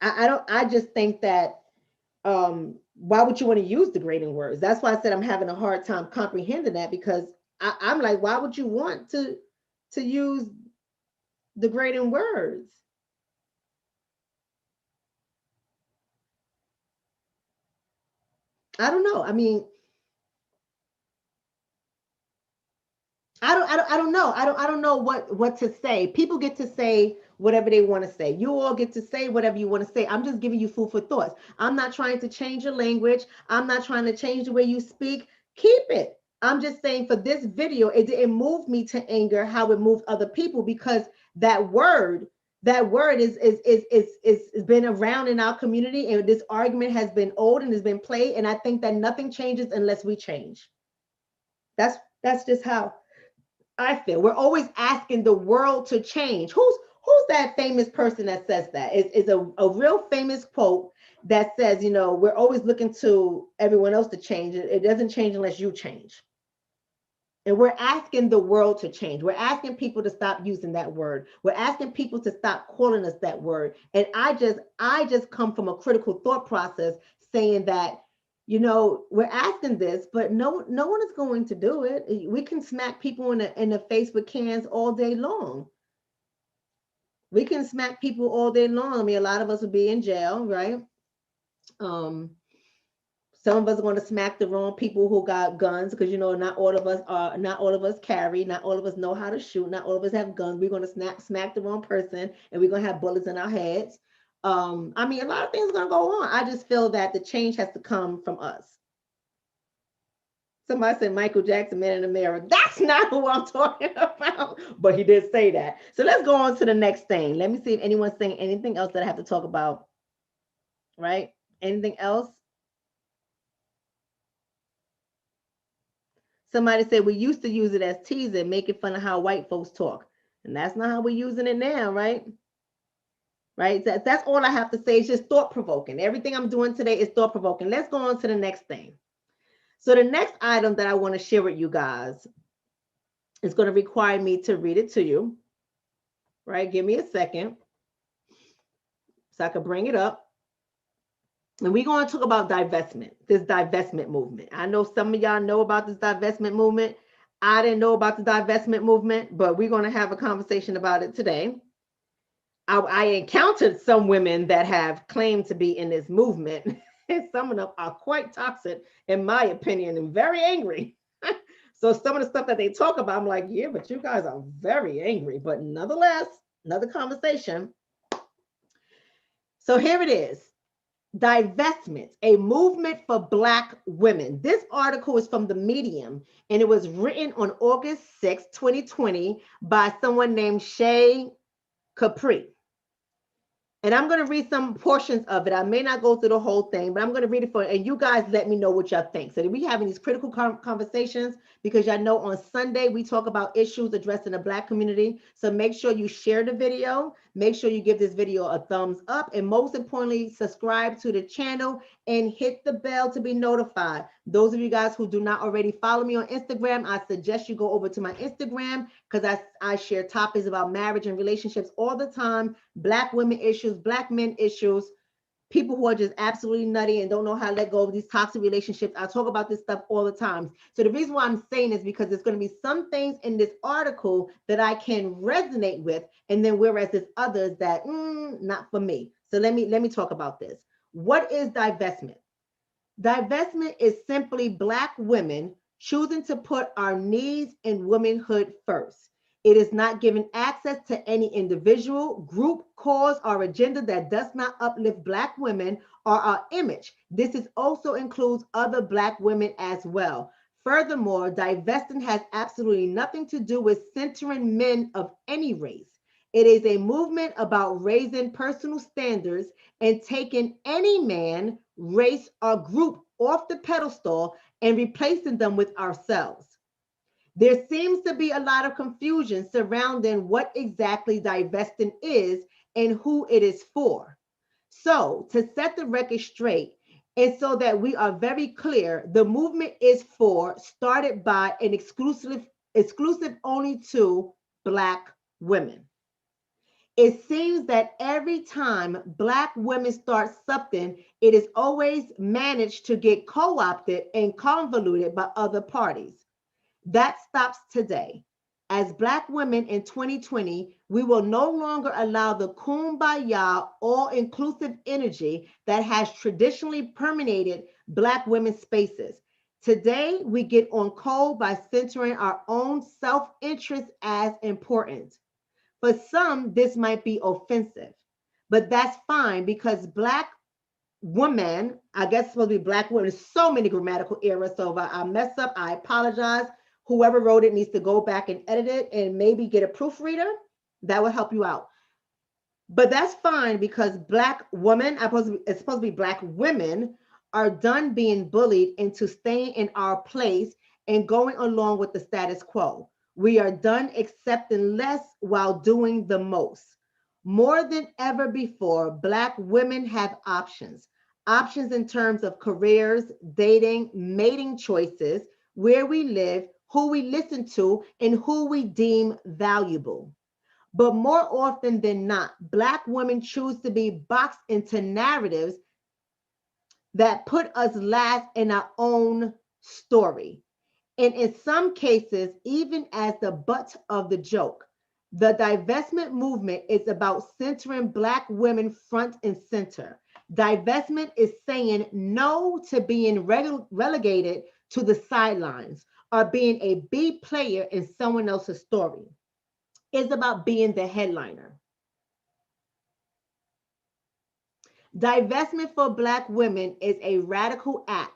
I just think that why would you want to use degrading words? That's why I said I'm having a hard time comprehending that because I'm like, why would you want to use degrading words? I don't know. I mean, I don't know. I don't know what to say. People get to say whatever they want to say. You all get to say whatever you want to say. I'm just giving you food for thoughts. I'm not trying to change your language. I'm not trying to change the way you speak. Keep it. I'm just saying for this video, it moved me to anger how it moved other people because that word is been around in our community and this argument has been old and has been played. And I think that nothing changes unless we change. That's just how I feel. We're always asking the world to change. Who's that famous person that says that? It's a real famous quote that says, we're always looking to everyone else to change. It doesn't change unless you change. And we're asking the world to change. We're asking people to stop using that word. We're asking people to stop calling us that word. And I just come from a critical thought process saying that, we're asking this, but no one is going to do it. We can smack people in the face with cans all day long. We can smack people all day long. I mean, a lot of us would be in jail, right? Some of us are going to smack the wrong people who got guns because not all of us carry, not all of us know how to shoot, not all of us have guns. We're going to smack the wrong person, and we're going to have bullets in our heads. I mean, a lot of things are going to go on. I just feel that the change has to come from us. Somebody said Michael Jackson, Man in the Mirror. That's not who I'm talking about, but he did say that. So let's go on to the next thing. Let me see if anyone's saying anything else that I have to talk about. Right? Anything else? Somebody said we used to use it as teasing, making fun of how white folks talk. And that's not how we're using it now, right? Right? That's all I have to say. It's just thought-provoking. Everything I'm doing today is thought-provoking. Let's go on to the next thing. So the next item that I want to share with you guys is going to require me to read it to you. Right? Give me a second so I can bring it up. And we're going to talk about divestment, this divestment movement. I know some of y'all know about this divestment movement. I didn't know about the divestment movement, but we're going to have a conversation about it today. I encountered some women that have claimed to be in this movement, and some of them are quite toxic, in my opinion, and very angry. So some of the stuff that they talk about, I'm like, yeah, but you guys are very angry. But nonetheless, another conversation. So here it is. Divestment, a movement for Black women. This article is from the Medium, and it was written on August 6, 2020 by someone named Shay Capri. And I'm going to read some portions of it. I may not go through the whole thing, but I'm going to read it for you. And you guys let me know what y'all think. So we having these critical conversations because y'all know on Sunday we talk about issues addressing the Black community. So make sure you share the video. Make sure you give this video a thumbs up. And most importantly, subscribe to the channel and hit the bell to be notified. Those of you guys who do not already follow me on Instagram, I suggest you go over to my Instagram because I share topics about marriage and relationships all the time, Black women issues, Black men issues, people who are just absolutely nutty and don't know how to let go of these toxic relationships. I talk about this stuff all the time. So the reason why I'm saying is because there's going to be some things in this article that I can resonate with, and then whereas there's others that not for me. So let me talk about this. What is divestment? Divestment is simply Black women choosing to put our needs and womanhood first. It is not giving access to any individual, group, cause, or agenda that does not uplift Black women or our image. This also includes other Black women as well. Furthermore, divesting has absolutely nothing to do with centering men of any race. It is a movement about raising personal standards and taking any man, race, or group off the pedestal and replacing them with ourselves. There seems to be a lot of confusion surrounding what exactly divesting is and who it is for. So, to set the record straight, and so that we are very clear, the movement is started by an exclusive only to Black women. It seems that every time Black women start something, it is always managed to get co-opted and convoluted by other parties. That stops today. As Black women in 2020, we will no longer allow the kumbaya, all-inclusive energy that has traditionally permeated Black women's spaces. Today, we get on code by centering our own self-interest as important. For some, this might be offensive, but that's fine because Black women, I guess it's supposed to be Black women, there's so many grammatical errors, so if I mess up, I apologize. Whoever wrote it needs to go back and edit it and maybe get a proofreader. That will help you out. But that's fine because Black women, it's supposed to be Black women, are done being bullied into staying in our place and going along with the status quo. We are done accepting less while doing the most. More than ever before, Black women have options. Options in terms of careers, dating, mating choices, where we live, who we listen to, and who we deem valuable. But more often than not, Black women choose to be boxed into narratives that put us last in our own story. And in some cases, even as the butt of the joke. The divestment movement is about centering Black women front and center. Divestment is saying no to being relegated to the sidelines or being a B player in someone else's story. It's about being the headliner. Divestment for Black women is a radical act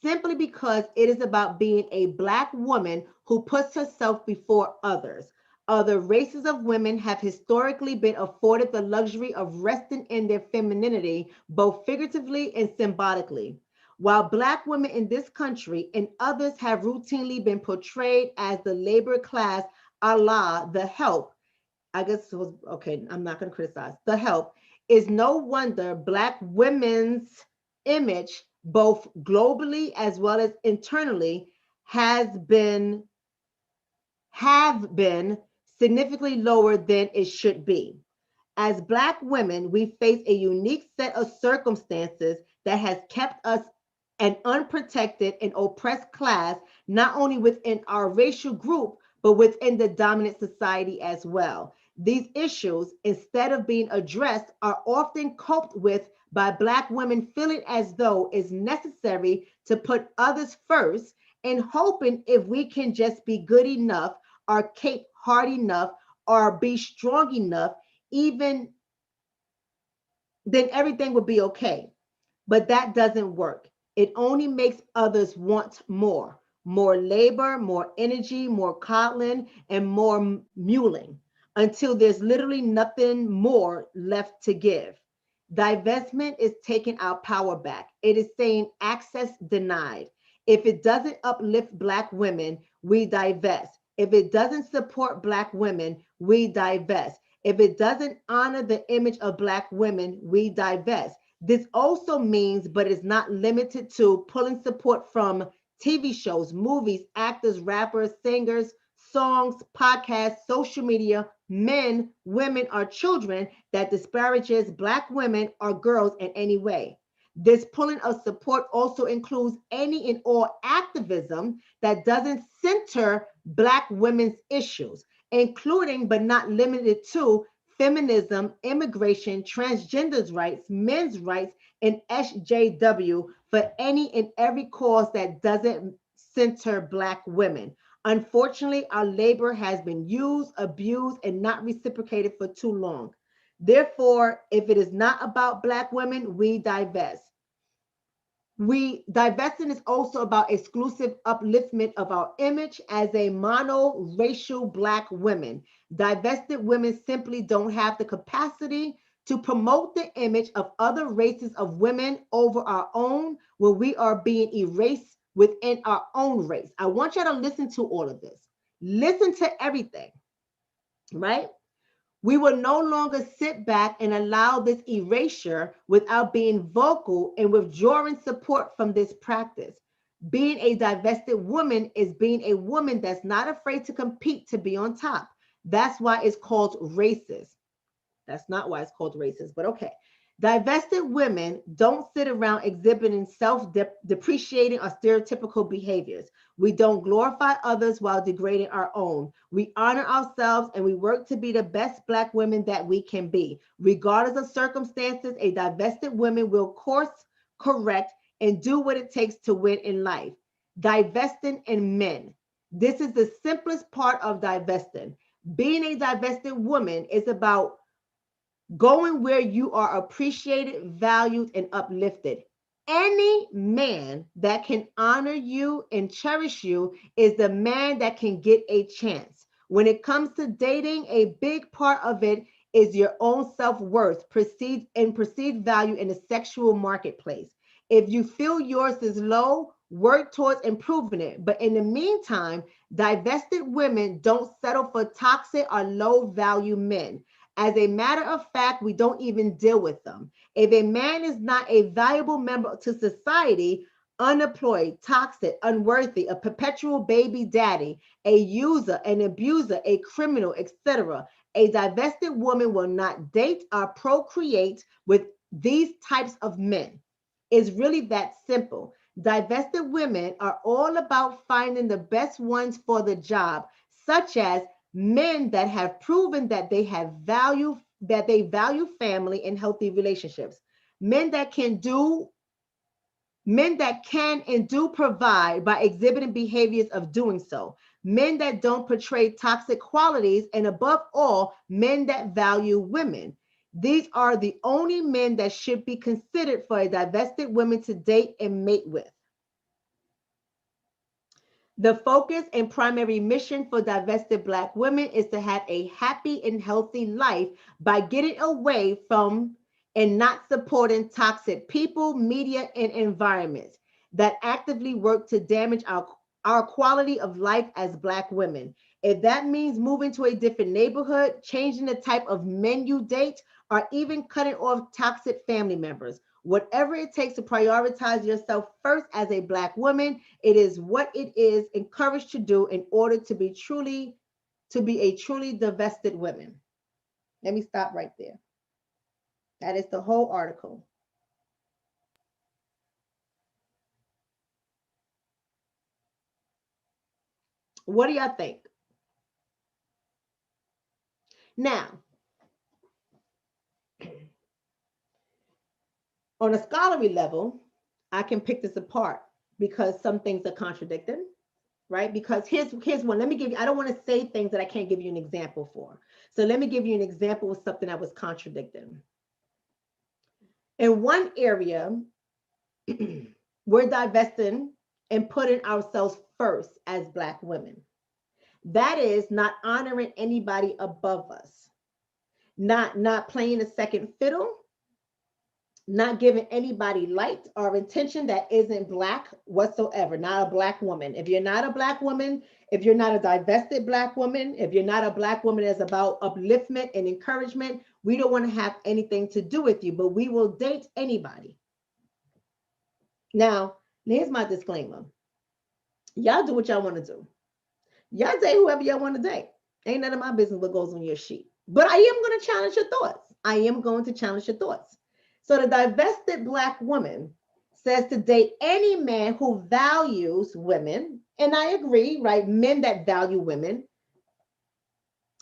simply because it is about being a Black woman who puts herself before others. Other races of women have historically been afforded the luxury of resting in their femininity, both figuratively and symbolically. While Black women in this country and others have routinely been portrayed as the labor class, Allah, the help, I guess it was, okay, I'm not going to criticize, the help, is no wonder Black women's image, both globally as well as internally, have been significantly lower than it should be. As Black women, we face a unique set of circumstances that has kept us an unprotected and oppressed class, not only within our racial group, but within the dominant society as well. These issues, instead of being addressed, are often coped with by Black women feeling as though it's necessary to put others first and hoping if we can just be good enough or cape hard enough or be strong enough, even then everything would be okay. But that doesn't work. It only makes others want more labor, more energy, more coddling, and more muling until there's literally nothing more left to give. Divestment is taking our power back. It is saying access denied. If it doesn't uplift Black women, we divest. If it doesn't support Black women, we divest. If it doesn't honor the image of Black women, we divest. This also means, but is not limited to, pulling support from TV shows, movies, actors, rappers, singers, songs, podcasts, social media, men, women, or children that disparages Black women or girls in any way. This pulling of support also includes any and all activism that doesn't center Black women's issues, including but not limited to feminism, immigration, transgenders' rights, men's rights, and SJW, for any and every cause that doesn't center Black women. Unfortunately, our labor has been used, abused, and not reciprocated for too long. Therefore, if it is not about Black women, we divest. Divesting is also about exclusive upliftment of our image as a mono-racial Black women. Divested women simply don't have the capacity to promote the image of other races of women over our own when we are being erased within our own race. I want you to listen to all of this. Listen to everything, right? We will no longer sit back and allow this erasure without being vocal and withdrawing support from this practice. Being a divested woman is being a woman that's not afraid to compete to be on top. That's why it's called racist. That's not why it's called racist, but okay. Divested women don't sit around exhibiting self-depreciating or stereotypical behaviors. We don't glorify others while degrading our own. We honor ourselves and we work to be the best Black women that we can be. Regardless of circumstances, a divested woman will course correct and do what it takes to win in life. Divesting in men. This is the simplest part of divesting. Being a divested woman is about going where you are appreciated, valued, and uplifted. Any man that can honor you and cherish you is the man that can get a chance. When it comes to dating, a big part of it is your own self-worth, perceived value in the sexual marketplace. If you feel yours is low, work towards improving it. But in the meantime, divested women don't settle for toxic or low value men. As a matter of fact, we don't even deal with them. If a man is not a valuable member to society, unemployed, toxic, unworthy, a perpetual baby daddy, a user, an abuser, a criminal, etc., a divested woman will not date or procreate with these types of men. It's really that simple. Divested women are all about finding the best ones for the job, such as men that have proven that they value family and healthy relationships, men that can and do provide by exhibiting behaviors of doing so, men that don't portray toxic qualities, and above all, men that value women. These are the only men that should be considered for a divested woman to date and mate with. The focus and primary mission for divested Black women is to have a happy and healthy life by getting away from and not supporting toxic people, media, and environments. that actively work to damage our quality of life as Black women. If that means moving to a different neighborhood, changing the type of men you date, or even cutting off toxic family members, whatever it takes to prioritize yourself first as a Black woman, it is what it is encouraged to do in order to be a truly divested woman. Let me stop right there. That is the whole article. What do y'all think? Now, on a scholarly level, I can pick this apart because some things are contradicted, right? Because here's one. Let me give you, I don't want to say things that I can't give you an example for. So let me give you an example of something that was contradicted. In one area, we're divesting and putting ourselves first as Black women. That is not honoring anybody above us, not playing a second fiddle, not giving anybody light or attention that isn't Black whatsoever, not a Black woman. If you're not a Black woman, if you're not a divested Black woman, if you're not a Black woman that's about upliftment and encouragement, we don't want to have anything to do with you, but we will date anybody. Now, here's my disclaimer. Y'all do what y'all want to do. Y'all date whoever y'all want to date. Ain't none of my business what goes on your sheet. But I am going to challenge your thoughts. I am going to challenge your thoughts. So the divested Black woman says to date any man who values women. And I agree, right? Men that value women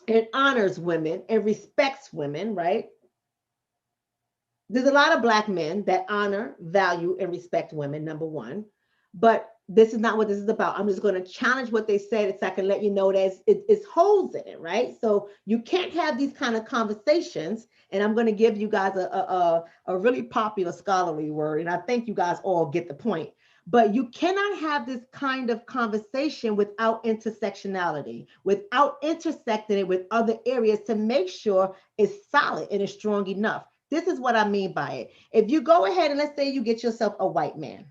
and honors women and respects women, right? There's a lot of Black men that honor, value, and respect women, number one. But this is not what this is about. I'm just going to challenge what they said so I can let you know that it's holes in it, right? So you can't have these kind of conversations. And I'm going to give you guys a really popular scholarly word. And I think you guys all get the point. But you cannot have this kind of conversation without intersectionality, without intersecting it with other areas to make sure it's solid and it's strong enough. This is what I mean by it. If you go ahead and let's say you get yourself a white man,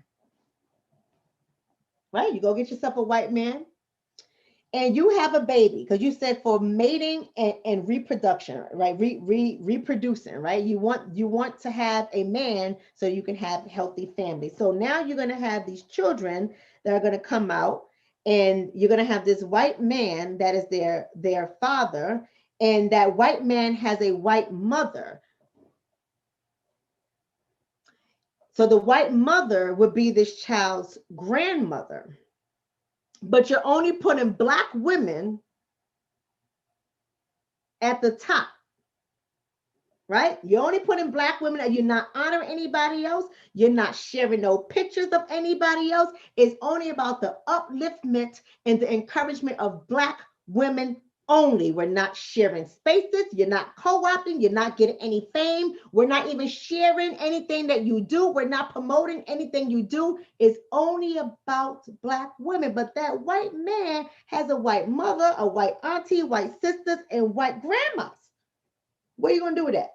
right? You go get yourself a white man and you have a baby because you said for mating and reproduction, right? Reproducing, right? You want to have a man so you can have healthy families. So now you're going to have these children that are going to come out and you're going to have this white man that is their father, and that white man has a white mother. So the white mother would be this child's grandmother, but you're only putting Black women at the top, right? You're only putting Black women, and you're not honoring anybody else. You're not sharing no pictures of anybody else. It's only about the upliftment and the encouragement of Black women only. We're not sharing spaces. You're not co-opting. You're not getting any fame. We're not even sharing anything that you do. We're not promoting anything you do. It's only about Black women. But that white man has a white mother, a white auntie, white sisters, and white grandmas. What are you going to do with that?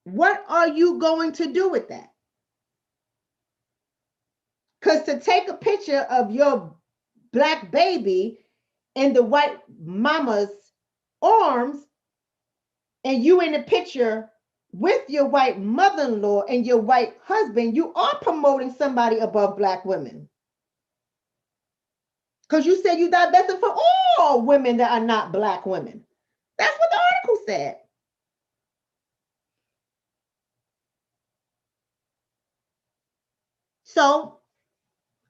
What are you going to do with that? Because to take a picture of your Black baby in the white mama's arms and you in the picture with your white mother-in-law and your white husband, you are promoting somebody above Black women. Because you said you divested for all women that are not Black women. That's what the article said. So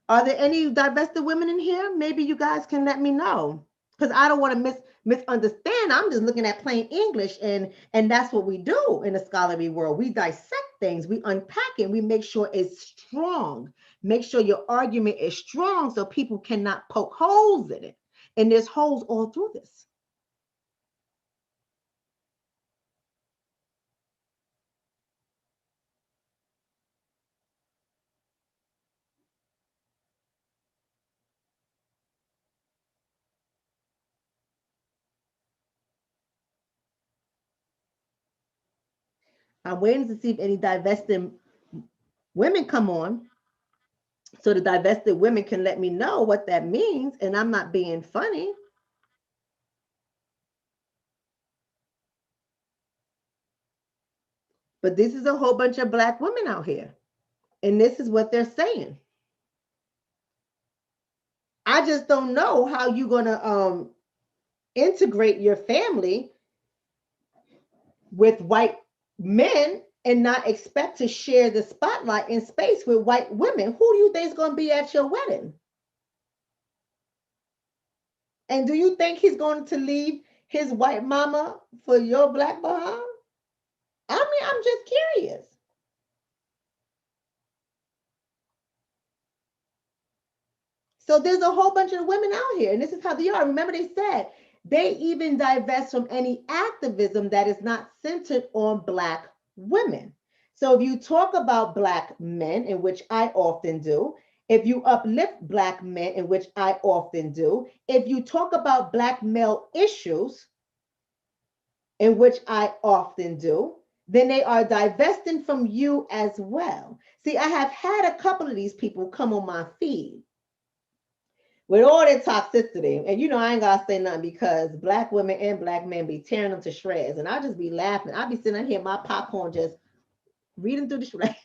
are there any divested women in here? Maybe you guys can let me know, because I don't want to misunderstand. I'm just looking at plain English, and that's what we do in the scholarly world. We dissect things, we unpack it, we make sure it's strong. Make sure your argument is strong so people cannot poke holes in it. And there's holes all through this. I'm waiting to see if any divesting women come on, so the divested women can let me know what that means, and I'm not being funny. But this is a whole bunch of Black women out here, and this is what they're saying. I just don't know how you're gonna integrate your family with white men and not expect to share the spotlight in space with white women. Who do you think is going to be at your wedding? And do you think he's going to leave his white mama for your Black behind? I mean, I'm just curious. So there's a whole bunch of women out here, and this is how they are. Remember, they said they even divest from any activism that is not centered on Black women. So if you talk about Black men, in which I often do, if you uplift Black men, in which I often do, if you talk about Black male issues, in which I often do, then they are divesting from you as well. See, I have had a couple of these people come on my feed with all their toxicity. And you know, I ain't gotta say nothing because Black women and Black men be tearing them to shreds. And I'll just be laughing. I'll be sitting here, my popcorn just reading through the shreds.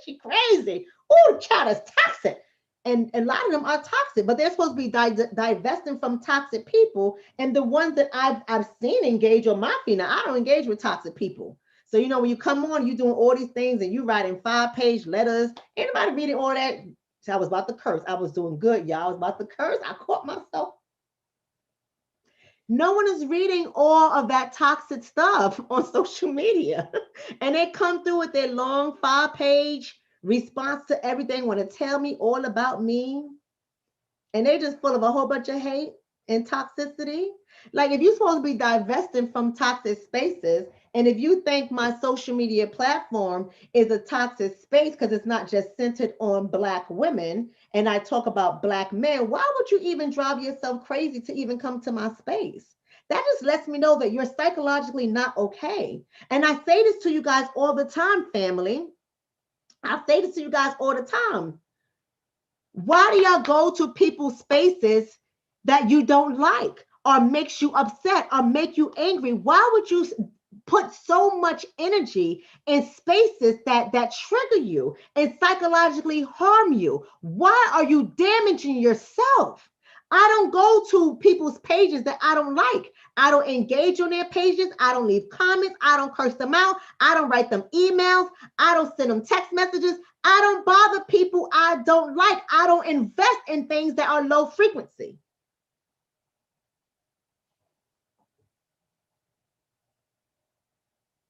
She crazy. Oh, the child is toxic. And a lot of them are toxic, but they're supposed to be divesting from toxic people. And the ones that I've seen engage on my feed. Now, I don't engage with toxic people. So, you know, when you come on, you're doing all these things and you writing 5-page letters. Anybody reading all that? So I was about to curse. I was doing good, y'all. I was about to curse. I caught myself. No one is reading all of that toxic stuff on social media. And they come through with their long 5-page response to everything, want to tell me all about me. And they just full of a whole bunch of hate and toxicity. Like, if you're supposed to be divesting from toxic spaces, and if you think my social media platform is a toxic space because it's not just centered on Black women, and I talk about Black men, why would you even drive yourself crazy to even come to my space? That just lets me know that you're psychologically not okay. And I say this to you guys all the time, family. I say this to you guys all the time. Why do y'all go to people's spaces that you don't like or makes you upset or make you angry? Why would you put so much energy in spaces that trigger you and psychologically harm you? Why are you damaging yourself? I don't go to people's pages that I don't like. I don't engage on their pages. I don't leave comments. I don't curse them out. I don't write them emails. I don't send them text messages. I don't bother people I don't like. I don't invest in things that are low frequency.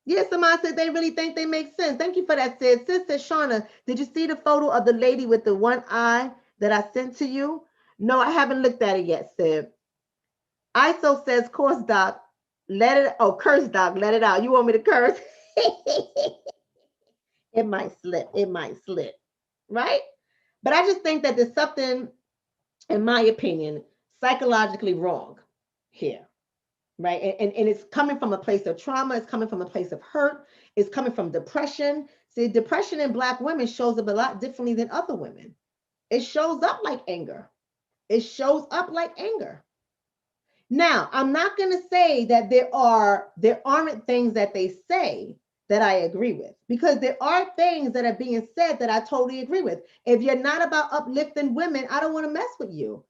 Yes, somebody said they really think they make sense. Thank you for that, Sid. Sister Shonna, did you see the photo of the lady with the one eye that I sent to you? No, I haven't looked at it yet, Sid. ISO says, course, doc, let it, oh, curse, doc, let it out. You want me to curse? It might slip. It might slip, right? But I just think that there's something, in my opinion, psychologically wrong here, right? And it's coming from a place of trauma. It's coming from a place of hurt. It's coming from depression. See, depression in Black women shows up a lot differently than other women. It shows up like anger. It shows up like anger. Now, I'm not going to say that there aren't things that they say that I agree with, because there are things that are being said that I totally agree with. If you're not about uplifting women, I don't want to mess with you.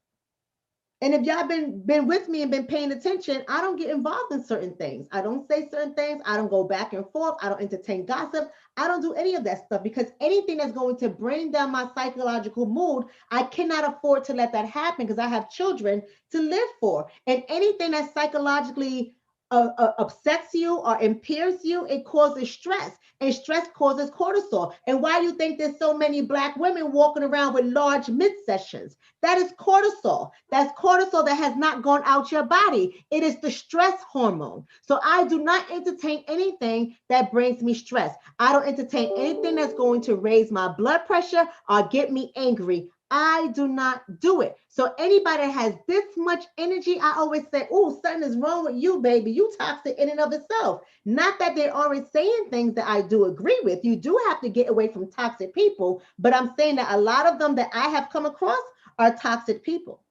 And if y'all been with me and been paying attention, I don't get involved in certain things. I don't say certain things. I don't go back and forth. I don't entertain gossip. I don't do any of that stuff, because anything that's going to bring down my psychological mood, I cannot afford to let that happen, because I have children to live for. And anything that psychologically upsets you or impairs you, it causes stress, and stress causes cortisol. And why do you think there's so many Black women walking around with large midsection? That is cortisol. That's cortisol that has not gone out your body. It is the stress hormone. So I do not entertain anything that brings me stress. I don't entertain anything that's going to raise my blood pressure or get me angry. I do not do it. So anybody that has this much energy, I always say, oh, something is wrong with you, baby. You toxic in and of itself. Not that they're always saying things that I do agree with. You do have to get away from toxic people, but I'm saying that a lot of them that I have come across are toxic people.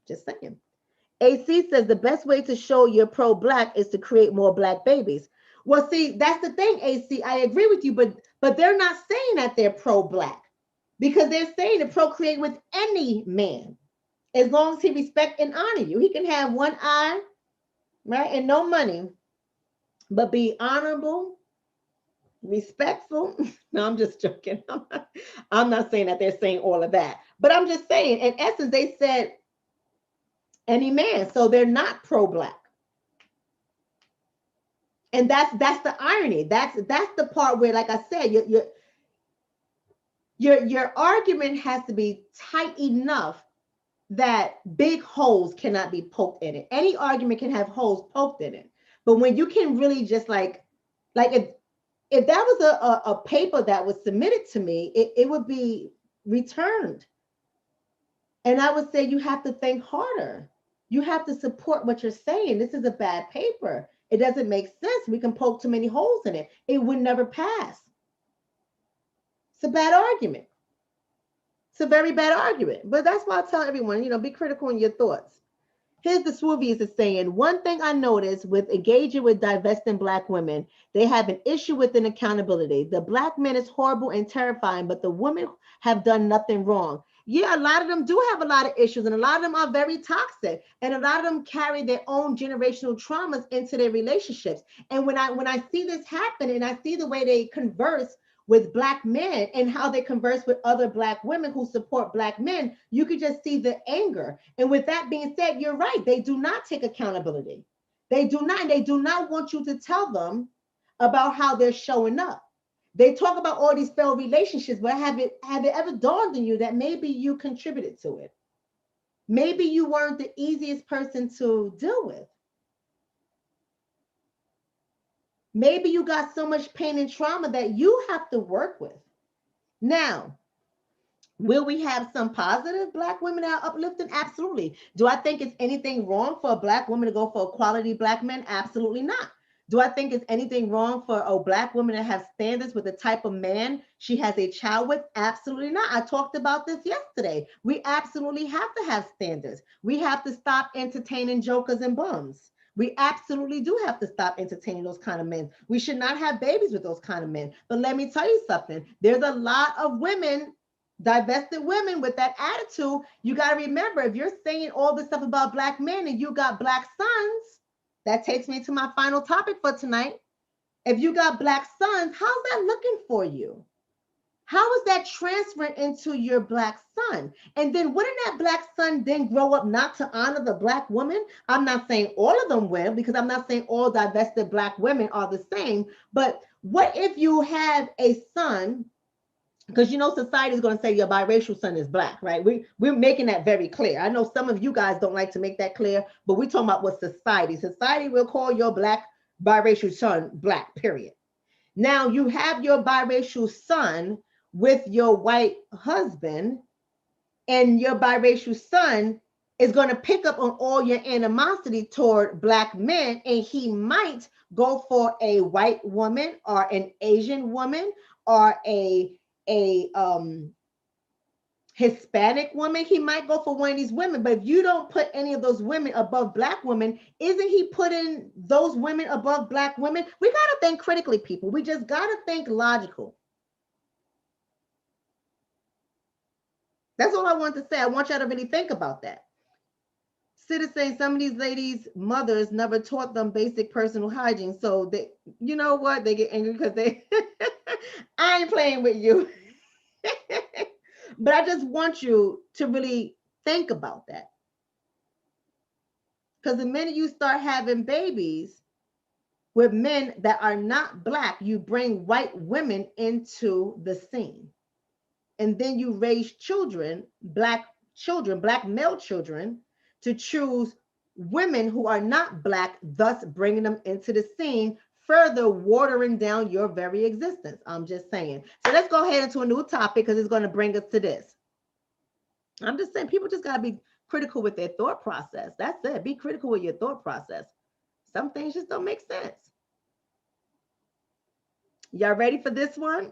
Just saying. AC says the best way to show you're pro-black is to create more black babies. Well, see, that's the thing, AC. I agree with you, but they're not saying that they're pro-black because they're saying to procreate with any man as long as he respect and honor you. He can have one eye, right, and no money, but be honorable, respectful. No, I'm just joking. I'm not saying that they're saying all of that, but I'm just saying, in essence, they said any man, so they're not pro-black. And that's the irony. That's the part where, like I said, your argument has to be tight enough that big holes cannot be poked in it. Any argument can have holes poked in it. But when you can really just like if that was a paper that was submitted to me, it would be returned. And I would say you have to think harder. You have to support what you're saying. This is a bad paper. It doesn't make sense. We can poke too many holes in it. It would never pass. It's a bad argument. It's a very bad argument. But that's why I tell everyone, be critical in your thoughts. Here's the Swoovies is saying, one thing I noticed with engaging with divesting Black women, they have an issue with an accountability. The Black man is horrible and terrifying, but the women have done nothing wrong. Yeah, a lot of them do have a lot of issues, and a lot of them are very toxic, and a lot of them carry their own generational traumas into their relationships. And when I see this happen, and I see the way they converse with Black men and how they converse with other Black women who support Black men, you could just see the anger. And with that being said, you're right. They do not take accountability. They do not. They do not want you to tell them about how they're showing up. They talk about all these failed relationships, but have it ever dawned on you that maybe you contributed to it? Maybe you weren't the easiest person to deal with. Maybe you got so much pain and trauma that you have to work with. Now, will we have some positive Black women that are uplifting? Absolutely. Do I think it's anything wrong for a Black woman to go for a quality Black man? Absolutely not. Do I think it's anything wrong for a Black woman to have standards with the type of man she has a child with? Absolutely not. I talked about this yesterday. We absolutely have to have standards. We have to stop entertaining jokers and bums. We absolutely do have to stop entertaining those kind of men. We should not have babies with those kind of men. But let me tell you something. There's a lot of women, divested women with that attitude. You got to remember, if you're saying all this stuff about Black men and you got Black sons, that takes me to my final topic for tonight. If you got Black sons, how's that looking for you? How is that transferring into your Black son? And then wouldn't that Black son then grow up not to honor the Black woman? I'm not saying all of them will, because I'm not saying all divested Black women are the same. But what if you have a son? Because society is going to say your biracial son is Black, right? We're making that very clear. I know some of you guys don't like to make that clear, but we're talking about what society will call your Black biracial son Black, period. Now you have your biracial son with your white husband, and your biracial son is going to pick up on all your animosity toward Black men, and he might go for a white woman or an Asian woman or a Hispanic woman. He might go for one of these women, but if you don't put any of those women above Black women, isn't he putting those women above Black women? We got to think critically, people. We just got to think logical. That's all I want to say. I want y'all to really think about that. Sid is saying some of these ladies' mothers never taught them basic personal hygiene. So they, you know what? They get angry because they, I ain't playing with you. But I just want you to really think about that. Because the minute you start having babies with men that are not Black, you bring white women into the scene. And then you raise children, Black male children, to choose women who are not Black, thus bringing them into the scene, further watering down your very existence. I'm just saying. So let's go ahead into a new topic because it's going to bring us to this. I'm just saying people just gotta be critical with their thought process. That's it. Be critical with your thought process. Some things just don't make sense. Y'all ready for this one?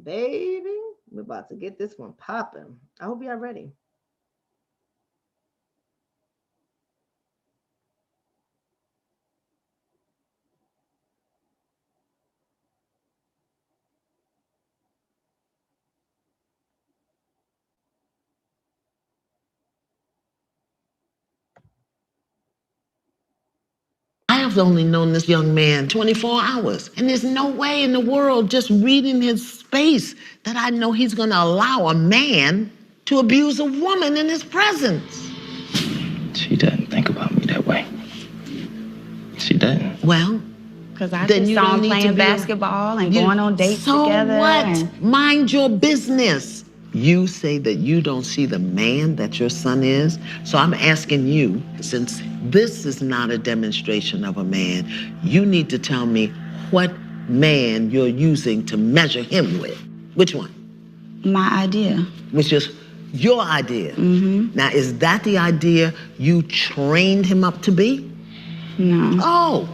Baby, we're about to get this one popping. I hope y'all ready. I have only known this young man 24 hours, and there's no way in the world, just reading his space, that I know he's going to allow a man to abuse a woman in his presence. She doesn't think about me that way. She doesn't. Well, because I then just you saw don't him need to playing be basketball and going on dates together. So what? And Mind your business. You say that you don't see the man that your son is. So I'm asking you, since this is not a demonstration of a man, you need to tell me what man you're using to measure him with. Which one? my idea. Which is your idea. Now, is that the idea you trained him up to be? No. Oh.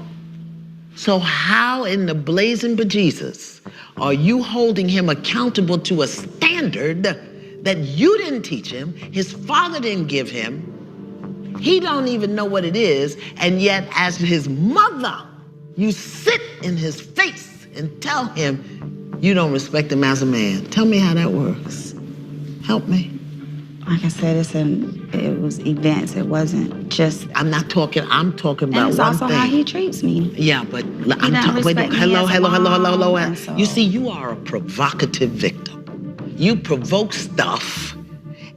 So how in the blazing bejesus are you holding him accountable to a standard that you didn't teach him, his father didn't give him, he don't even know what it is, and yet as his mother, you sit in his face and tell him you don't respect him as a man? Tell me how that works. Help me. Like I said, it was events. It wasn't just. I'm talking about and it's one also thing. how he treats me. Yeah, but I'm doesn't talking. respect me Hello. as a mom, and so- You see, you are a provocative victim. You provoke stuff,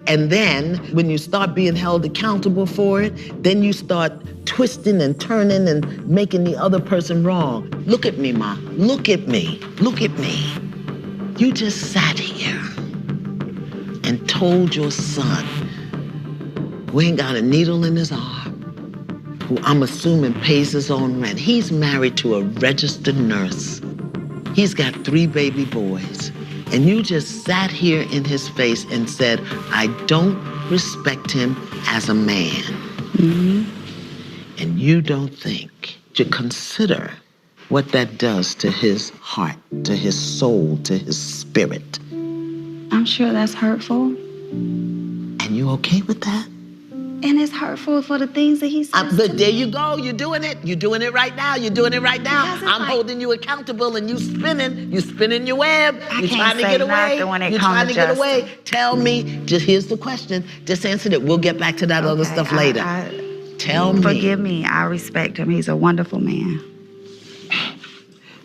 and then when you start being held accountable for it, then you start twisting and turning and making the other person wrong. Look at me, Ma. Look at me. Look at me. You just sat here and told your son, who ain't got a needle in his arm, who I'm assuming pays his own rent. He's married to a registered nurse. He's got 3 baby boys. And you just sat here in his face and said, I don't respect him as a man. And you don't think to consider what that does to his heart, to his soul, to his spirit. I'm sure that's hurtful. And you okay with that? And it's hurtful for the things that he says. But there you go. You're doing it. You're doing it right now. You're doing it right now. Because it's I'm like- holding you accountable, and you spinning. You spinning your web. I You're can't trying to say get away. nothing when it You're comes trying to to get Justin. away. Tell me. Just here's the question. Just answer it. We'll get back to that other Okay, stuff later. Tell me. Forgive me. I respect him. He's a wonderful man.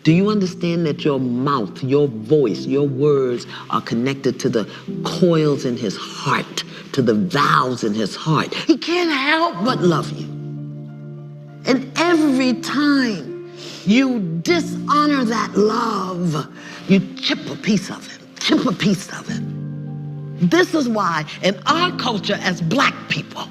Do you understand that your mouth, your voice, your words are connected to the coils in his heart, to the valves in his heart? He can't help but love you. And every time you dishonor that love, you chip a piece of him, chip a piece of him. This is why in our culture as Black people,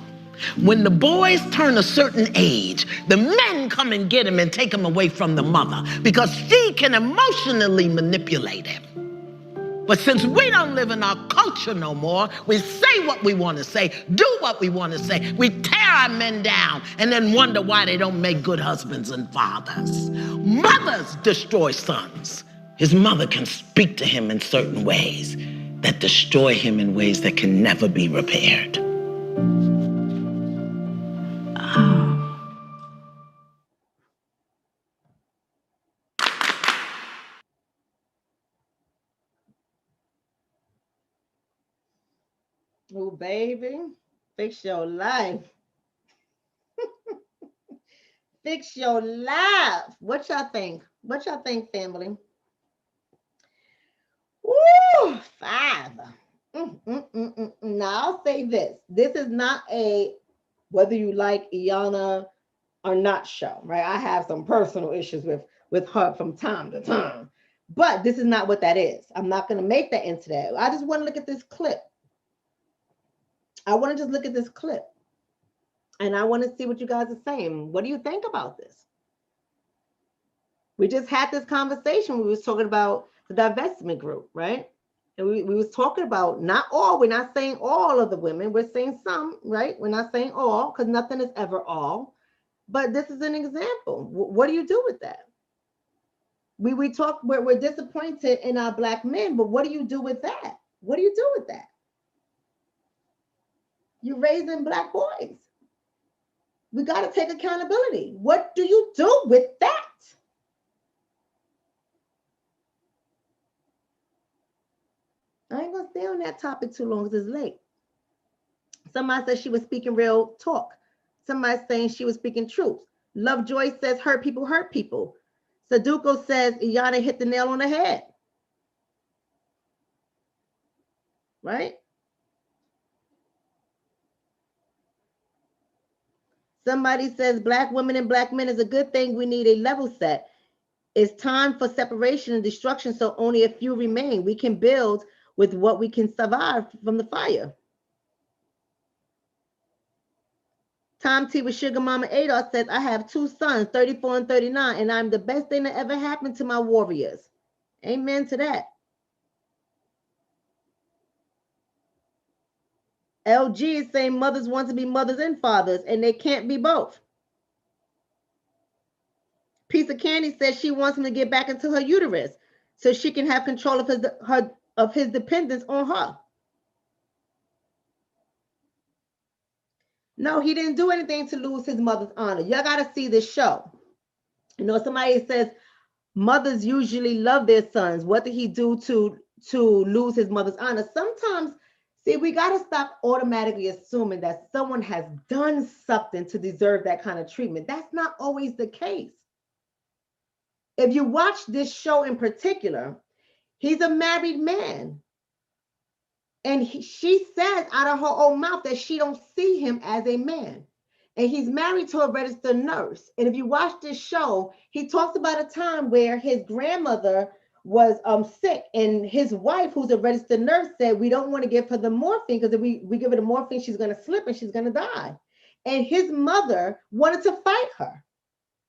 when the boys turn a certain age, the men come and get him and take him away from the mother because she can emotionally manipulate him. But since we don't live in our culture no more, we say what we want to say, do what we want to say. We tear our men down and then wonder why they don't make good husbands and fathers. Mothers destroy sons. His mother can speak to him in certain ways that destroy him in ways that can never be repaired. Oh, baby, fix your life. Fix your life. What y'all think? What y'all think, family? Woo, 5. Now I'll say this. This is not a whether you like Iyanla or not show, right? I have some personal issues with her from time to time. But this is not what that is. I'm not going to make that into that. I just want to look at this clip. I want to just look at this clip. And I want to see what you guys are saying. What do you think about this? We just had this conversation. We was talking about the divestment group, right? And we was talking about not all, we're not saying all of the women, we're saying some, right? We're not saying all, because nothing is ever all. But this is an example. What do you do with that? We talk, we're disappointed in our Black men, but what do you do with that? What do you do with that? You're raising Black boys. We got to take accountability. What do you do with that? I ain't gonna stay on that topic too long because it's late. Somebody said she was speaking real talk. Somebody saying she was speaking truth. Lovejoy says hurt people hurt people. Saduko says Iyana hit the nail on the head. Right? Somebody says Black women and Black men is a good thing. We need a level set. It's time for separation and destruction, so only a few remain. We can build with what we can survive from the fire. Tom T with Sugar Mama Adolf says, I have 2 sons, 34 and 39, and I'm the best thing that ever happened to my warriors. Amen to that. LG is saying mothers want to be mothers and fathers, and they can't be both. Piece of Candy says she wants him to get back into her uterus so she can have control of his dependence on her. No, he didn't do anything to lose his mother's honor. Y'all got to see this show. You know, somebody says mothers usually love their sons. What did he do to lose his mother's honor? Sometimes, see, we got to stop automatically assuming that someone has done something to deserve that kind of treatment. That's not always the case. If you watch this show in particular, he's a married man. And she says out of her own mouth that she don't see him as a man. And he's married to a registered nurse. And if you watch this show, he talks about a time where his grandmother was sick, and his wife, who's a registered nurse, said, we don't want to give her the morphine, because if we give her the morphine, she's going to slip and she's going to die. And his mother wanted to fight her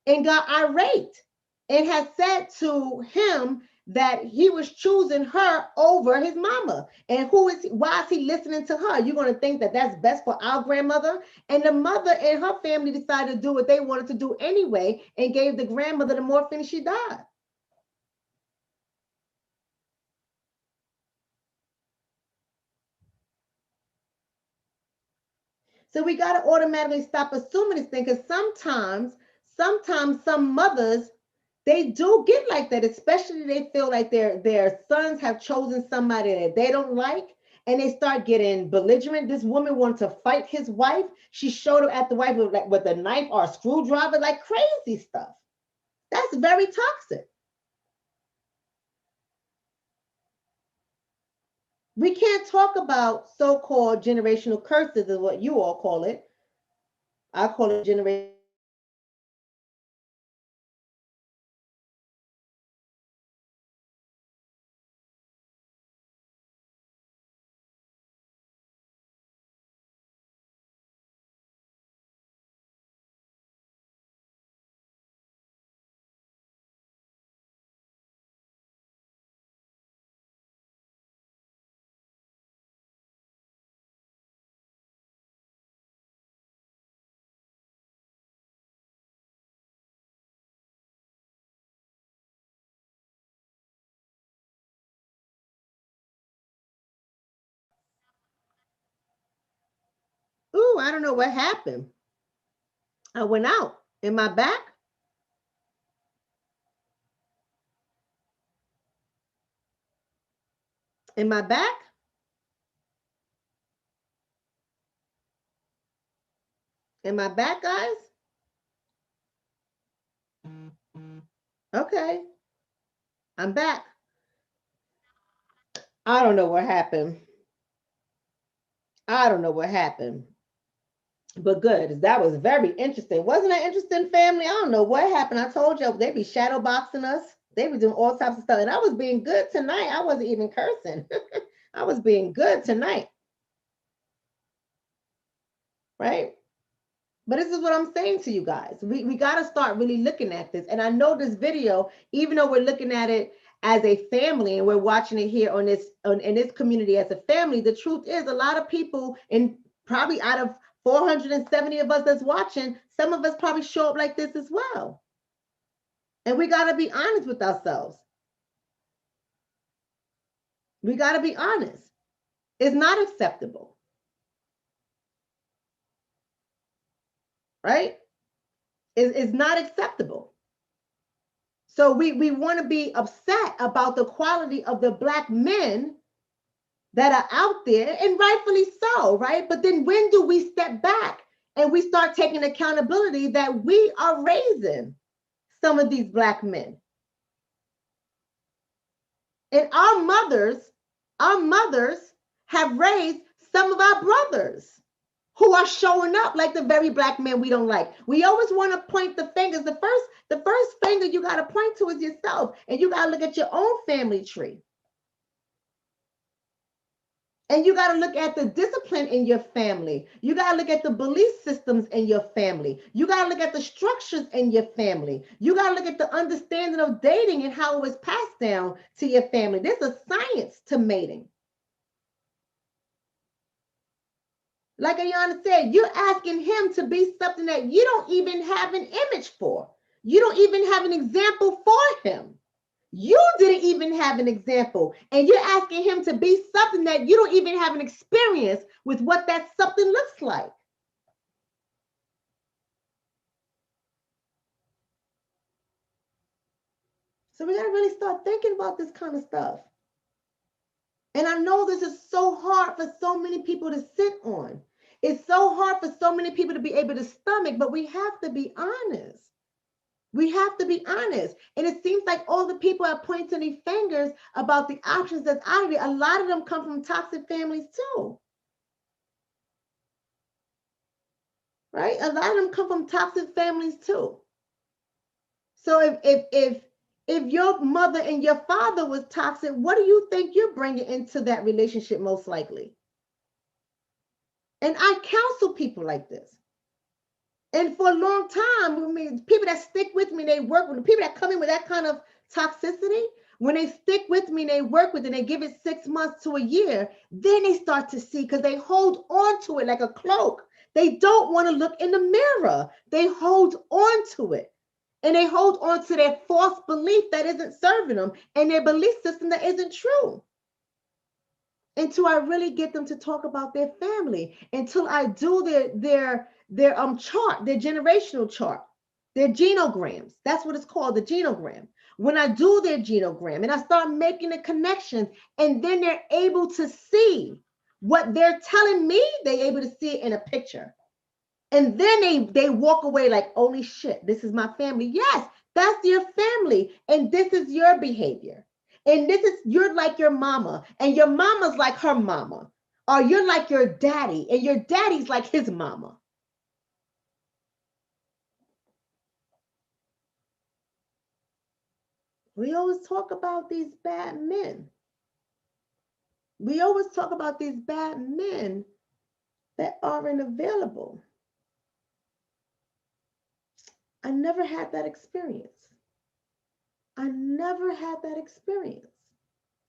and got irate and had said to him that he was choosing her over his mama. And why is he listening to her? You're going to think that that's best for our grandmother? And the mother and her family decided to do what they wanted to do anyway and gave the grandmother the morphine and she died. So we got to automatically stop assuming this thing, because sometimes some mothers, they do get like that, especially they feel like their sons have chosen somebody that they don't like, and they start getting belligerent. This woman wanted to fight his wife. She showed up at the wife with a knife or a screwdriver, like crazy stuff. That's very toxic. We can't talk about so-called generational curses, is what you all call it. I call it generational. Ooh, I don't know what happened. I went out. Am I back? Am I back? Am I back, guys? Okay. I'm back. I don't know what happened. I don't know what happened. But good. That was very interesting. Wasn't that interesting, family? I don't know what happened. I told you they be shadow boxing us. They be doing all types of stuff. And I was being good tonight. I wasn't even cursing. I was being good tonight. Right? But this is what I'm saying to you guys. We got to start really looking at this. And I know this video, even though we're looking at it as a family, and we're watching it here in this community as a family, the truth is a lot of people, and probably out of 470 of us that's watching, some of us probably show up like this as well. And we got to be honest with ourselves. We got to be honest. It's not acceptable. Right? It's not acceptable. So we want to be upset about the quality of the Black men that are out there, and rightfully so, right? But then when do we step back and we start taking accountability that we are raising some of these Black men? And our mothers have raised some of our brothers who are showing up like the very Black men we don't like. We always want to point the fingers. The first finger you got to point to is yourself, and you got to look at your own family tree. And you got to look at the discipline in your family. You got to look at the belief systems in your family. You got to look at the structures in your family. You got to look at the understanding of dating and how it was passed down to your family. There's a science to mating. Like Ayana said, you're asking him to be something that you don't even have an image for. You don't even have an example for him. You didn't even have an example, and you're asking him to be something that you don't even have an experience with what that something looks like. So we got to really start thinking about this kind of stuff. And I know this is so hard for so many people to sit on. It's so hard for so many people to be able to stomach, but we have to be honest. We have to be honest. And it seems like all the people are pointing their fingers about the options that's out there. A lot of them come from toxic families too. Right? A lot of them come from toxic families too. So if your mother and your father was toxic, what do you think you're bringing into that relationship most likely? And I counsel people like this. And for a long time, I mean, people that stick with me, they work with me. People that come in with that kind of toxicity, when they stick with me, they work with it, and they give it 6 months to a year, then they start to see, because they hold on to it like a cloak. They don't want to look in the mirror. They hold on to it. And they hold on to their false belief that isn't serving them, and their belief system that isn't true. Until I really get them to talk about their family, until I do their chart, their generational chart, their genograms. That's what it's called, the genogram. When I do their genogram and I start making the connections, and then they're able to see what they're telling me, they're able to see it in a picture. And then they walk away like, holy shit, this is my family. Yes, that's your family. And this is your behavior. And you're like your mama, and your mama's like her mama. Or you're like your daddy, and your daddy's like his mama. We always talk about these bad men. We always talk about these bad men that aren't available. I never had that experience. I never had that experience.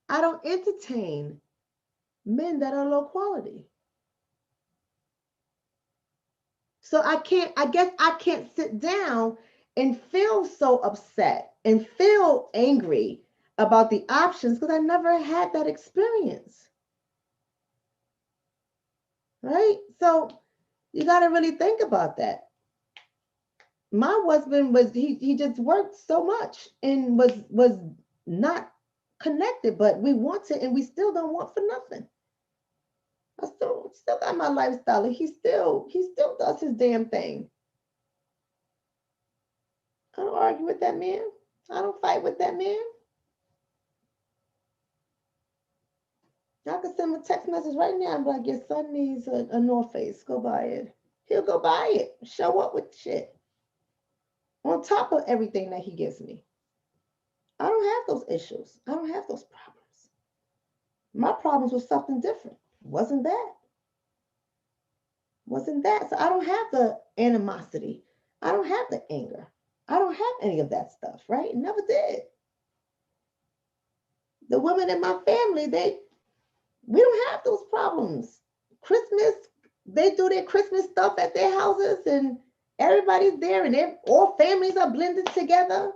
I don't entertain men that are low quality. So I guess I can't sit down and feel so upset and feel angry about the options, because I never had that experience. Right? So you got to really think about that. My husband he just worked so much and was not connected, but we wanted, and we still don't want for nothing. I still got my lifestyle, and he still does his damn thing. I don't argue with that man. I don't fight with that man. I could send him a text message right now and be like, your son needs a North Face. Go buy it. He'll go buy it. Show up with shit. On top of everything that he gives me. I don't have those issues. I don't have those problems. My problems were something different. Wasn't that? So I don't have the animosity. I don't have the anger. I don't have any of that stuff, right? Never did. The women in my family, we don't have those problems. Christmas, they do their Christmas stuff at their houses and everybody's there and all families are blended together.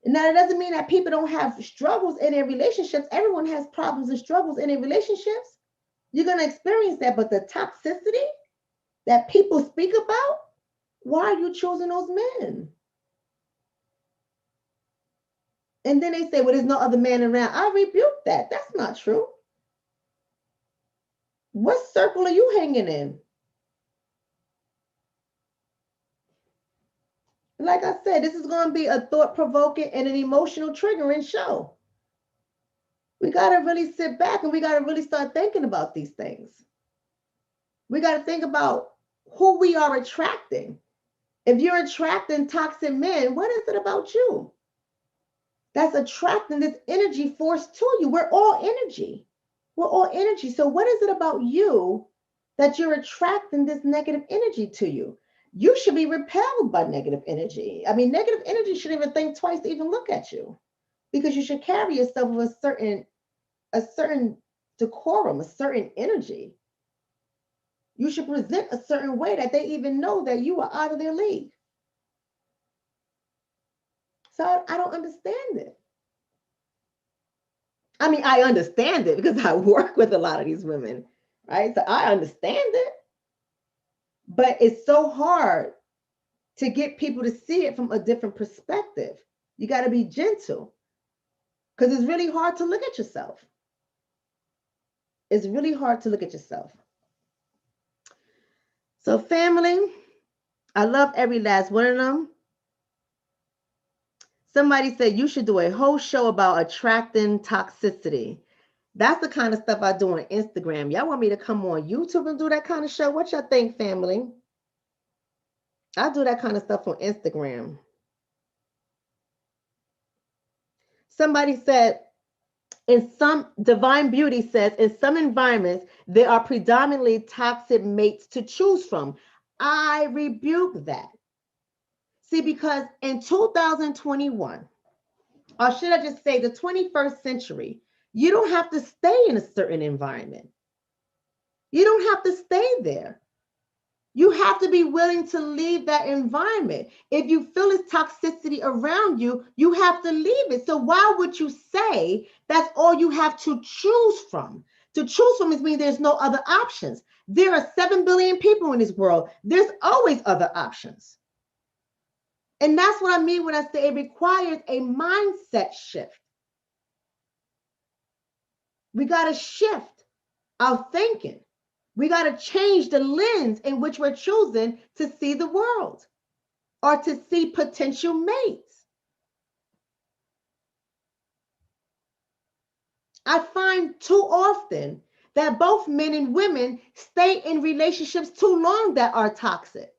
Now, it doesn't mean that people don't have struggles in their relationships. Everyone has problems and struggles in their relationships. You're going to experience that. But the toxicity that people speak about, why are you choosing those men? And then they say, well, there's no other man around. I rebuke that. That's not true. What circle are you hanging in? Like I said, this is going to be a thought-provoking and an emotional triggering show. We got to really sit back and we got to really start thinking about these things. We got to think about who we are attracting. If you're attracting toxic men, what is it about you that's attracting this energy force to you? We're all energy. We're all energy. So what is it about you that you're attracting this negative energy to you? You should be repelled by negative energy. I mean, negative energy shouldn't even think twice to even look at you, because you should carry yourself with a certain decorum, a certain energy. You should present a certain way that they even know that you are out of their league. So I don't understand it. I mean, I understand it because I work with a lot of these women, right? So I understand it. But it's so hard to get people to see it from a different perspective. You got to be gentle because it's really hard to look at yourself. It's really hard to look at yourself. So family, I love every last one of them. Somebody said you should do a whole show about attracting toxicity. That's the kind of stuff I do on Instagram. Y'all want me to come on YouTube and do that kind of show? What y'all think, family? I do that kind of stuff on Instagram. Somebody said, Divine Beauty says, in some environments, there are predominantly toxic mates to choose from. I rebuke that. See, because in 2021, or should I just say the 21st century, you don't have to stay in a certain environment. You don't have to stay there. You have to be willing to leave that environment. If you feel this toxicity around you, you have to leave it. So why would you say that's all you have to choose from? To choose from means there's no other options. There are 7 billion people in this world. There's always other options. And that's what I mean when I say it requires a mindset shift. We got to shift our thinking. We got to change the lens in which we're choosing to see the world or to see potential mates. I find too often that both men and women stay in relationships too long that are toxic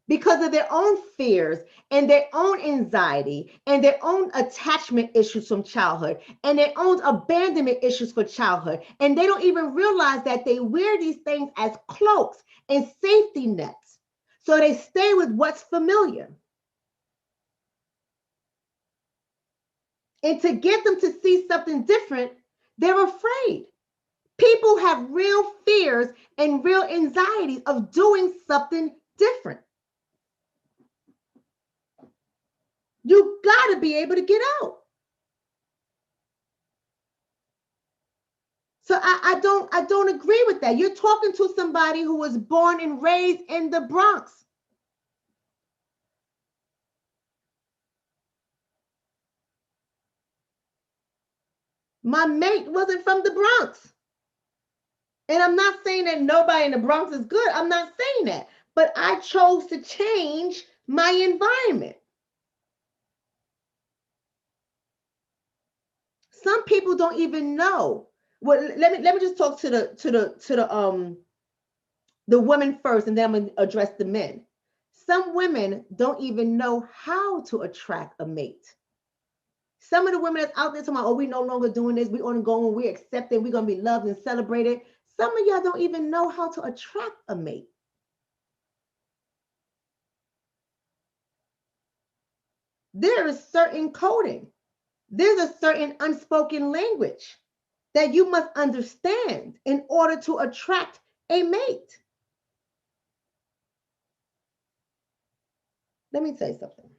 because of their own fears and their own anxiety and their own attachment issues from childhood and their own abandonment issues for childhood. And they don't even realize that they wear these things as cloaks and safety nets. So they stay with what's familiar. And to get them to see something different, they're afraid. People have real fears and real anxieties of doing something different. You got to be able to get out. So I don't agree with that. You're talking to somebody who was born and raised in the Bronx. My mate wasn't from the Bronx. And I'm not saying that nobody in the Bronx is good. I'm not saying that. But I chose to change my environment. Some people don't even know. Well, let me just talk to the women first, and then I'm gonna address the men. Some women don't even know how to attract a mate. Some of the women that's out there talking about, oh, we no longer doing this, we on going, we accept it, we're gonna be loved and celebrated. Some of y'all don't even know how to attract a mate. There is certain coding There's a certain unspoken language that you must understand in order to attract a mate. Let me tell you something.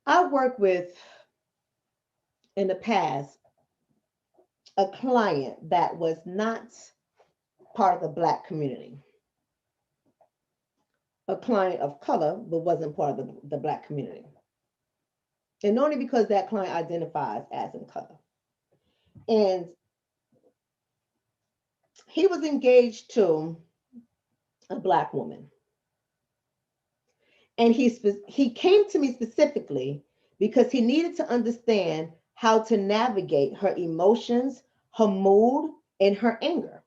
I worked with, in the past, a client that was not part of the Black community. A client of color, but wasn't part of the Black community. And only because that client identifies as in color. And he was engaged to a Black woman. And he came to me specifically because he needed to understand how to navigate her emotions, her mood, and her anger.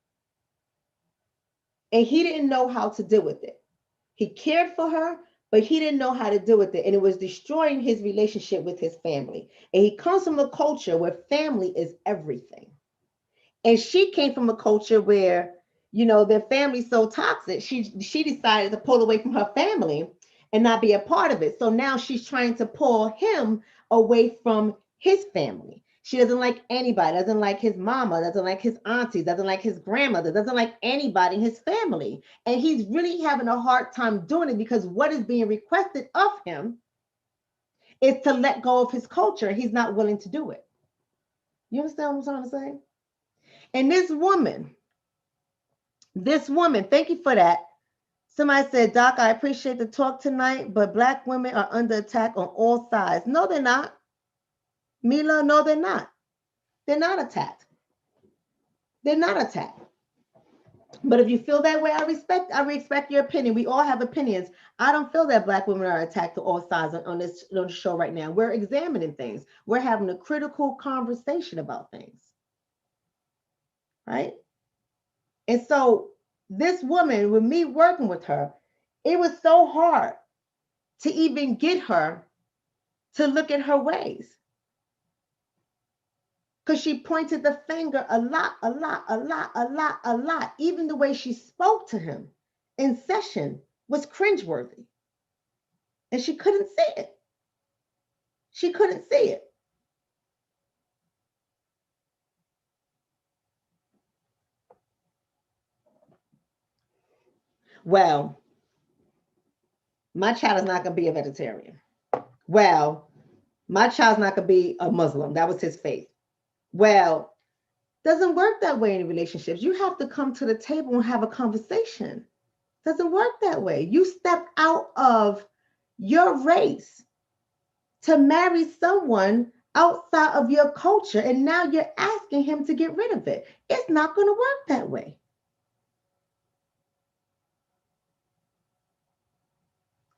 And he didn't know how to deal with it. He cared for her, but he didn't know how to deal with it. And it was destroying his relationship with his family. And he comes from a culture where family is everything. And she came from a culture where, you know, their family's so toxic. She decided to pull away from her family and not be a part of it. So now she's trying to pull him away from his family. She doesn't like anybody, doesn't like his mama, doesn't like his aunties, doesn't like his grandmother, doesn't like anybody in his family. And he's really having a hard time doing it because what is being requested of him is to let go of his culture. He's not willing to do it. You understand what I'm trying to say? And this woman, thank you for that. Somebody said, Doc, I appreciate the talk tonight, but Black women are under attack on all sides. No, they're not. Mila, no, they're not. They're not attacked. They're not attacked. But if you feel that way, I respect your opinion. We all have opinions. I don't feel that Black women are attacked on all sides on this show right now. We're examining things. We're having a critical conversation about things. Right? And so this woman, with me working with her, it was so hard to even get her to look at her ways. Because she pointed the finger a lot. Even the way she spoke to him in session was cringeworthy. And she couldn't see it. She couldn't see it. Well, my child is not going to be a vegetarian. Well, my child's not going to be a Muslim. That was his faith. Well, doesn't work that way in relationships. You have to come to the table and have a conversation. Doesn't work that way. You step out of your race to marry someone outside of your culture, and now you're asking him to get rid of it. It's not going to work that way.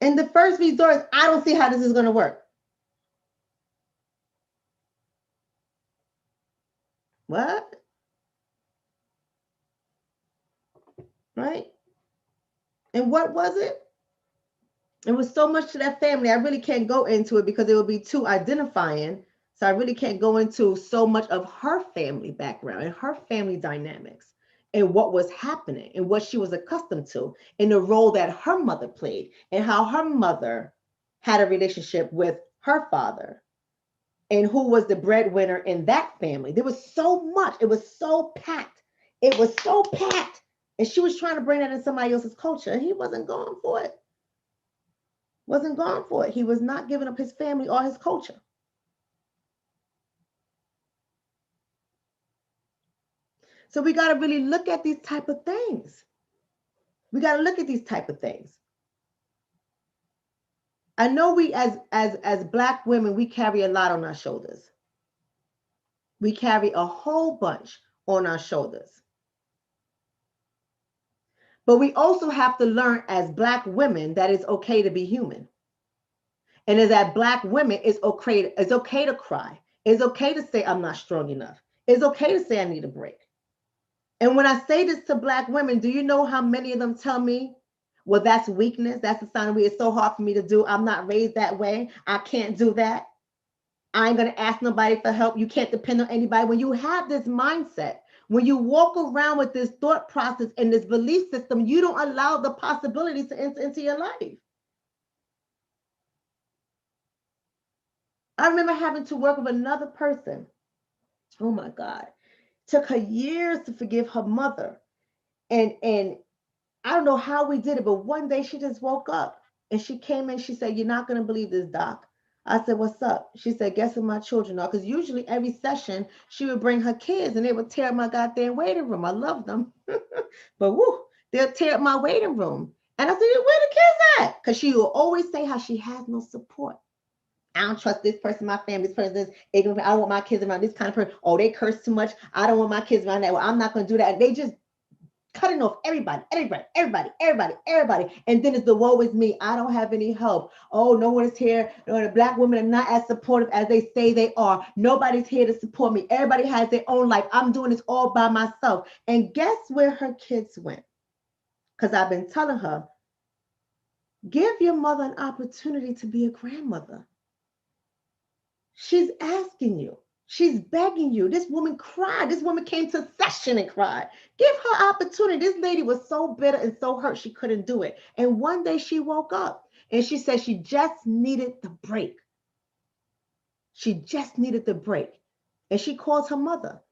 In the first resort, I don't see how this is going to work. What? Right? And what was it? It was so much to that family. I really can't go into it because it would be too identifying. So I really can't go into so much of her family background and her family dynamics and what was happening and what she was accustomed to and the role that her mother played and how her mother had a relationship with her father and who was the breadwinner in that family. There was so much. It was so packed. It was so packed. And she was trying to bring that in somebody else's culture and he wasn't going for it. Wasn't going for it. He was not giving up his family or his culture. So we got to really look at these type of things. We got to look at these type of things. I know we as Black women, we carry a lot on our shoulders. We carry a whole bunch on our shoulders. But we also have to learn as Black women that it's okay to be human. And as that Black women, it's okay to cry. It's okay to say I'm not strong enough. It's okay to say I need a break. And when I say this to Black women, do you know how many of them tell me, well, that's weakness. That's a sign of weakness. It's so hard for me to do. I'm not raised that way. I can't do that. I ain't going to ask nobody for help. You can't depend on anybody. When you have this mindset, when you walk around with this thought process and this belief system, you don't allow the possibilities to enter into your life. I remember having to work with another person. Oh my God. Took her years to forgive her mother. And I don't know how we did it, but one day she just woke up and she came in. She said, "You're not going to believe this, Doc." I said, "What's up?" She said, "Guess what my children are?" Because usually every session she would bring her kids and they would tear up my goddamn waiting room. I love them. But woo, they'll tear up my waiting room. And I said, "Where the kids at?" Because she will always say how she has no support. I don't trust this person, my family, this person is ignorant. I don't want my kids around this kind of person. Oh, they curse too much. I don't want my kids around that. Well, I'm not going to do that. They just cutting off everybody. And then it's the woe is me. I don't have any help. Oh, no one is here. No, the Black women are not as supportive as they say they are. Nobody's here to support me. Everybody has their own life. I'm doing this all by myself. And guess where her kids went? Because I've been telling her, give your mother an opportunity to be a grandmother. She's asking you. She's begging you. This woman cried. This woman came to session and cried. Give her opportunity. This lady was so bitter and so hurt she couldn't do it. And one day she woke up and she said she just needed the break. She just needed the break. And she calls her mother.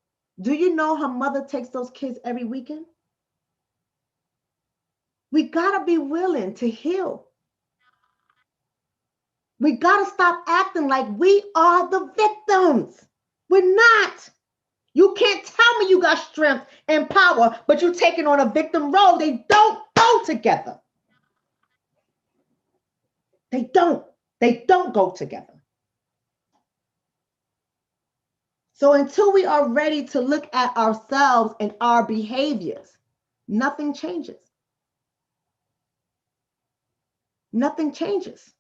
Do you know her mother takes those kids every weekend? We got to be willing to heal. We got to stop acting like we are the victims. We're not. You can't tell me you got strength and power, but you're taking on a victim role. They don't go together. They don't. They don't go together. So until we are ready to look at ourselves and our behaviors, nothing changes. Nothing changes.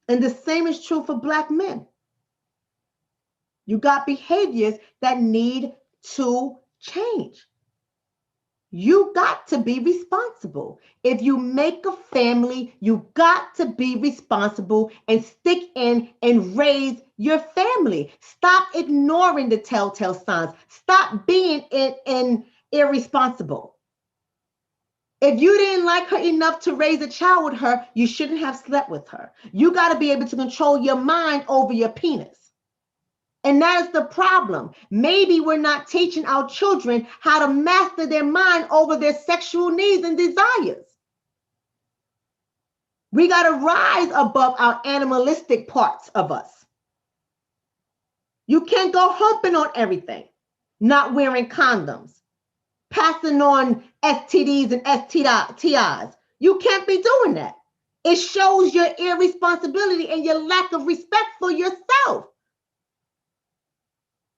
And the same is true for Black men. You got behaviors that need to change. You got to be responsible. If you make a family, you got to be responsible and stick in and raise your family. Stop ignoring the telltale signs. Stop being irresponsible. If you didn't like her enough to raise a child with her, you shouldn't have slept with her. You got to be able to control your mind over your penis. And that is the problem. Maybe we're not teaching our children how to master their mind over their sexual needs and desires. We got to rise above our animalistic parts of us. You can't go humping on everything, not wearing condoms, passing on STDs and STIs. You can't be doing that. It shows your irresponsibility and your lack of respect for yourself.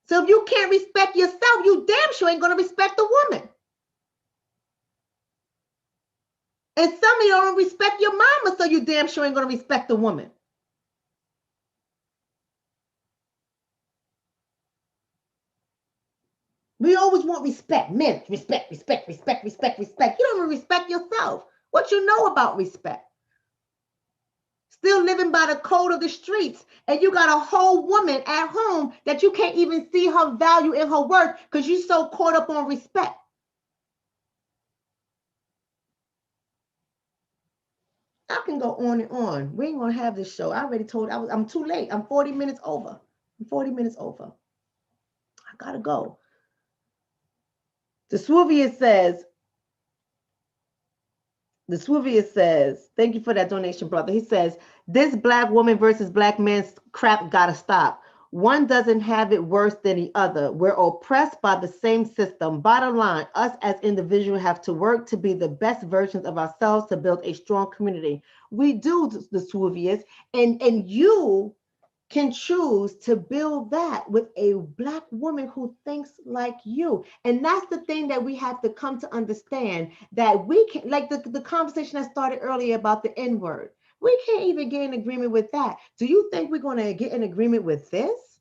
So if you can't respect yourself, you damn sure ain't going to respect the woman. And some of you don't respect your mama, so you damn sure ain't going to respect the woman. We always want respect. Men, respect. You don't even respect yourself. What you know about respect? Still living by the code of the streets, and you got a whole woman at home that you can't even see her value in her worth because you're so caught up on respect. I can go on and on. We ain't gonna have this show. I already told I'm too late. I'm 40 minutes over. I gotta go. The Swuvius says, thank you for that donation, brother. He says, this Black woman versus Black man's crap gotta stop. One doesn't have it worse than the other. We're oppressed by the same system. Bottom line, us as individuals have to work to be the best versions of ourselves to build a strong community. We do, the Swuvius, and you can choose to build that with a Black woman who thinks like you. And that's the thing that we have to come to understand, that we can, like the conversation I started earlier about the N-word. We can't even get in agreement with that. Do you think we're going to get in agreement with this?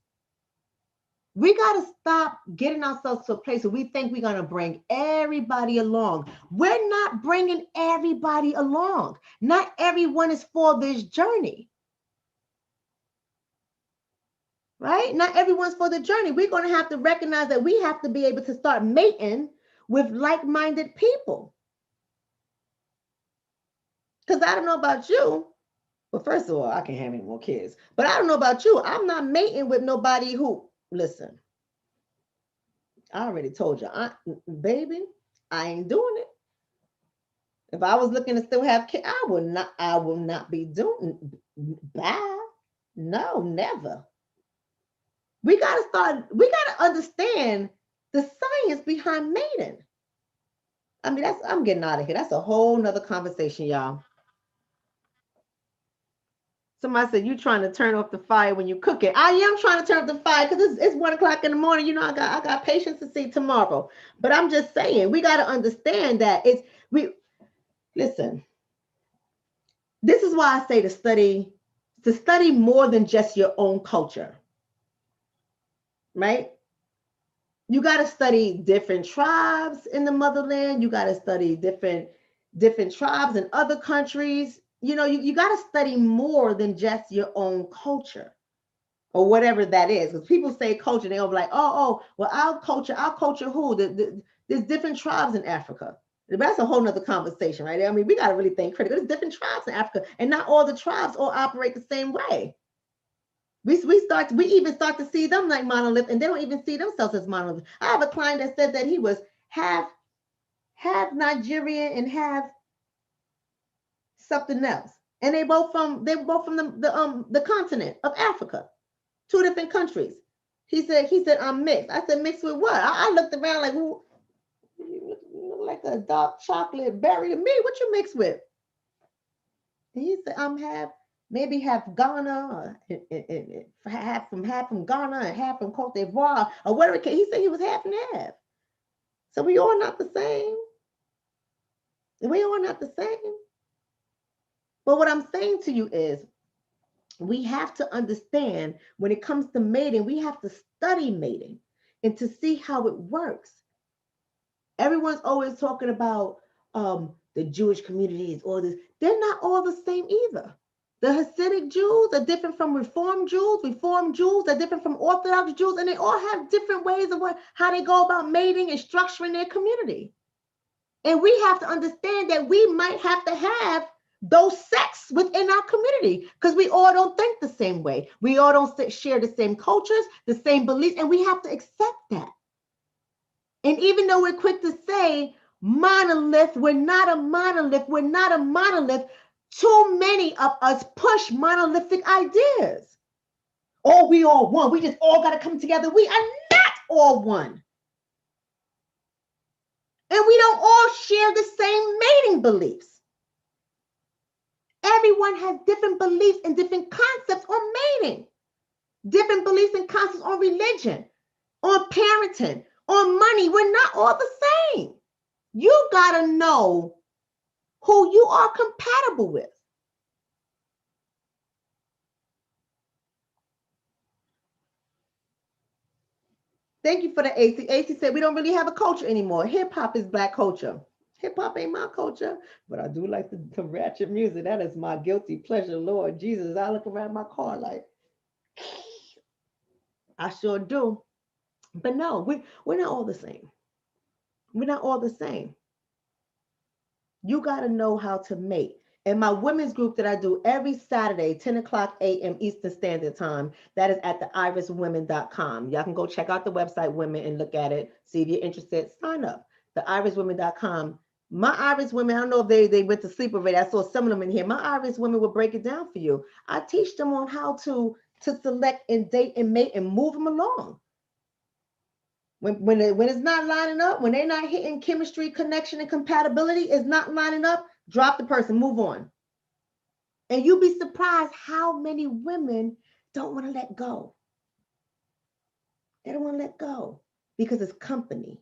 We got to stop getting ourselves to a place where we think we're going to bring everybody along. We're not bringing everybody along. Not everyone is for this journey. Right? Not everyone's for the journey. We're going to have to recognize that we have to be able to start mating with like-minded people. Because I don't know about you, Well, first of all, I can't have any more kids. But I don't know about you. I'm not mating with nobody who, listen, I already told you, baby, I ain't doing it. If I was looking to still have kids, I will not be doing. Bye. No, never. We gotta understand the science behind mating. I mean, I'm getting out of here. That's a whole nother conversation, y'all. Somebody said you trying to turn off the fire when you cook it. I am trying to turn off the fire because it's 1:00 in the morning. You know, I got patience to see tomorrow. But I'm just saying, we got to understand that listen. This is why I say to study more than just your own culture, right? You got to study different tribes in the motherland. You got to study different tribes in other countries. You know, you got to study more than just your own culture or whatever that is. Because people say culture, they'll be like, oh, well, our culture who? There's different tribes in Africa. That's a whole nother conversation, right? I mean, we got to really think critically. There's different tribes in Africa, and not all the tribes all operate the same way. We even start to see them like monolith, and they don't even see themselves as monolith. I have a client that said that he was half Nigerian and half something else, and they were both from the continent of Africa, 2 different countries. He said I'm mixed. I said mixed with what? I looked around like, well, you look like a dark chocolate berry to me. What you mixed with? And he said I'm maybe half Ghana, half from Ghana and half from Cote d'Ivoire, or whatever. He said he was half and half. So we all not the same. We all not the same. But what I'm saying to you is, we have to understand when it comes to mating, we have to study mating and to see how it works. Everyone's always talking about the Jewish communities, all this. They're not all the same either. The Hasidic Jews are different from Reform Jews. Reform Jews are different from Orthodox Jews, and they all have different ways of how they go about mating and structuring their community. And we have to understand that we might have to have those sects within our community because we all don't think the same way. We all don't share the same cultures, the same beliefs, and we have to accept that. And even though we're quick to say monolith, we're not a monolith. We're not a monolith. Too many of us push monolithic ideas. Oh, we all one. We just all got to come together. We are not all one. And we don't all share the same mating beliefs. Everyone has different beliefs and different concepts on mating, different beliefs and concepts on religion, on parenting, on money. We're not all the same. You got to know who you are compatible with. Thank you for the AC. AC said we don't really have a culture anymore. Hip hop is Black culture. Hip hop ain't my culture, but I do like the ratchet music. That is my guilty pleasure, Lord Jesus. I look around my car like, I sure do. But no, we're not all the same. We're not all the same. You got to know how to mate. And my women's group that I do every Saturday, 10 o'clock a.m. Eastern Standard Time, that is at theiriswomen.com. Y'all can go check out the website, women, and look at it. See if you're interested. Sign up. Theiriswomen.com. My Iris women, I don't know if they went to sleep already. I saw some of them in here. My Iris women will break it down for you. I teach them on how to select and date and mate and move them along. When it's not lining up, when they're not hitting chemistry, connection, and compatibility is not lining up, drop the person, move on. And you'll be surprised how many women don't want to let go. They don't want to let go because it's company.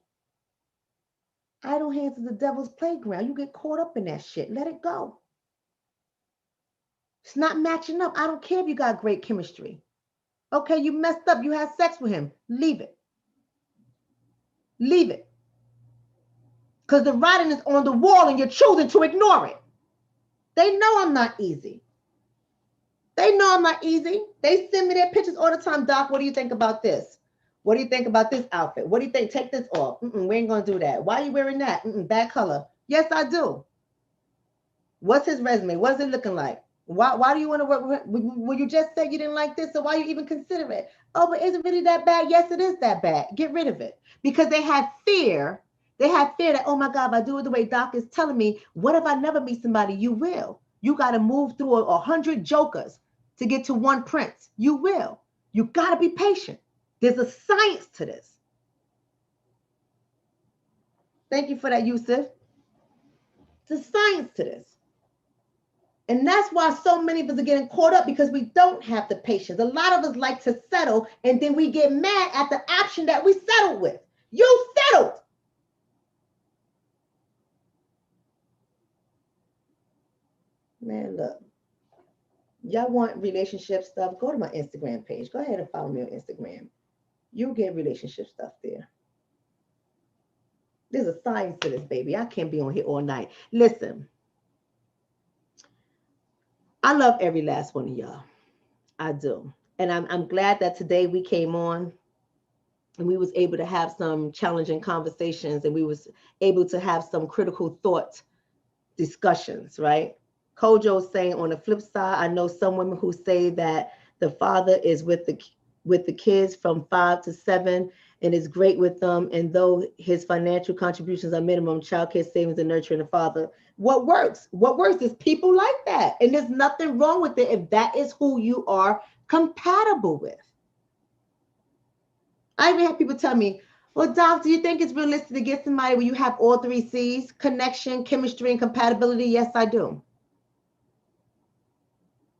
Idle hands is the devil's playground. You get caught up in that shit. Let it go. It's not matching up. I don't care if you got great chemistry. Okay, you messed up. You had sex with him. Leave it. Leave it. Because the writing is on the wall and you're choosing to ignore it. They know I'm not easy. They know I'm not easy. They send me their pictures all the time. Doc, what do you think about this? What do you think about this outfit? What do you think? Take this off. We ain't going to do that. Why are you wearing that? Bad color. Yes, I do. What's his resume? What's it looking like? Why do you want to work with her? Well, you just said you didn't like this, so why you even consider it? Oh, but is it really that bad? Yes, it is that bad. Get rid of it. Because they have fear. They have fear that, oh my God, if I do it the way Doc is telling me, what if I never meet somebody? You will. You got to move through 100 jokers to get to one prince. You will. You got to be patient. There's a science to this. Thank you for that, Yusuf. There's a science to this. And that's why so many of us are getting caught up, because we don't have the patience. A lot of us like to settle, and then we get mad at the option that we settled with. You settled. Man, look. Y'all want relationship stuff? Go to my Instagram page. Go ahead and follow me on Instagram. You'll get relationship stuff there. There's a science to this, baby. I can't be on here all night. Listen. I love every last one of y'all. I do. And I'm glad that today we came on and we was able to have some challenging conversations, and we was able to have some critical thought discussions, right? Kojo's saying, on the flip side, I know some women who say that the father is with the kids from 5 to 7 and is great with them, and though his financial contributions are minimum, childcare savings and nurturing the father. What works is people like that, and there's nothing wrong with it if that is who you are compatible with. I even have people tell me, well, Doc, do you think it's realistic to get somebody where you have all 3 C's, connection, chemistry, and compatibility? Yes, I do.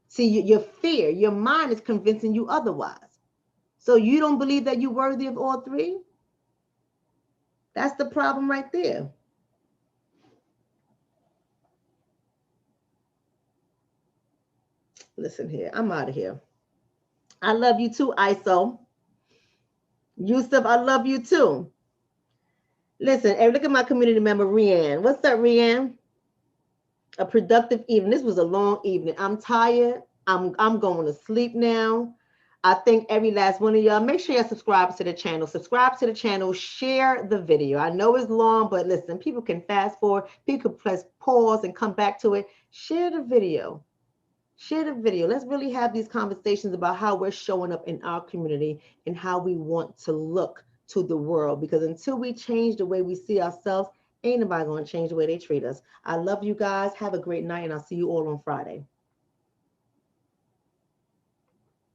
See, your fear, your mind is convincing you otherwise. So you don't believe that you're worthy of all 3? That's the problem right there. Listen here, I'm out of here. I love you too, ISO. Yusuf, I love you too. Listen, hey, look at my community member, Rianne. What's up, Rianne? A productive evening. This was a long evening. I'm tired. I'm going to sleep now. I thank every last one of y'all. Make sure you subscribe to the channel. Subscribe to the channel. Share the video. I know it's long, but listen, people can fast forward. People can press pause and come back to it. Share the video. Share the video. Let's really have these conversations about how we're showing up in our community and how we want to look to the world. Because until we change the way we see ourselves, ain't nobody going to change the way they treat us. I love you guys. Have a great night, and I'll see you all on Friday.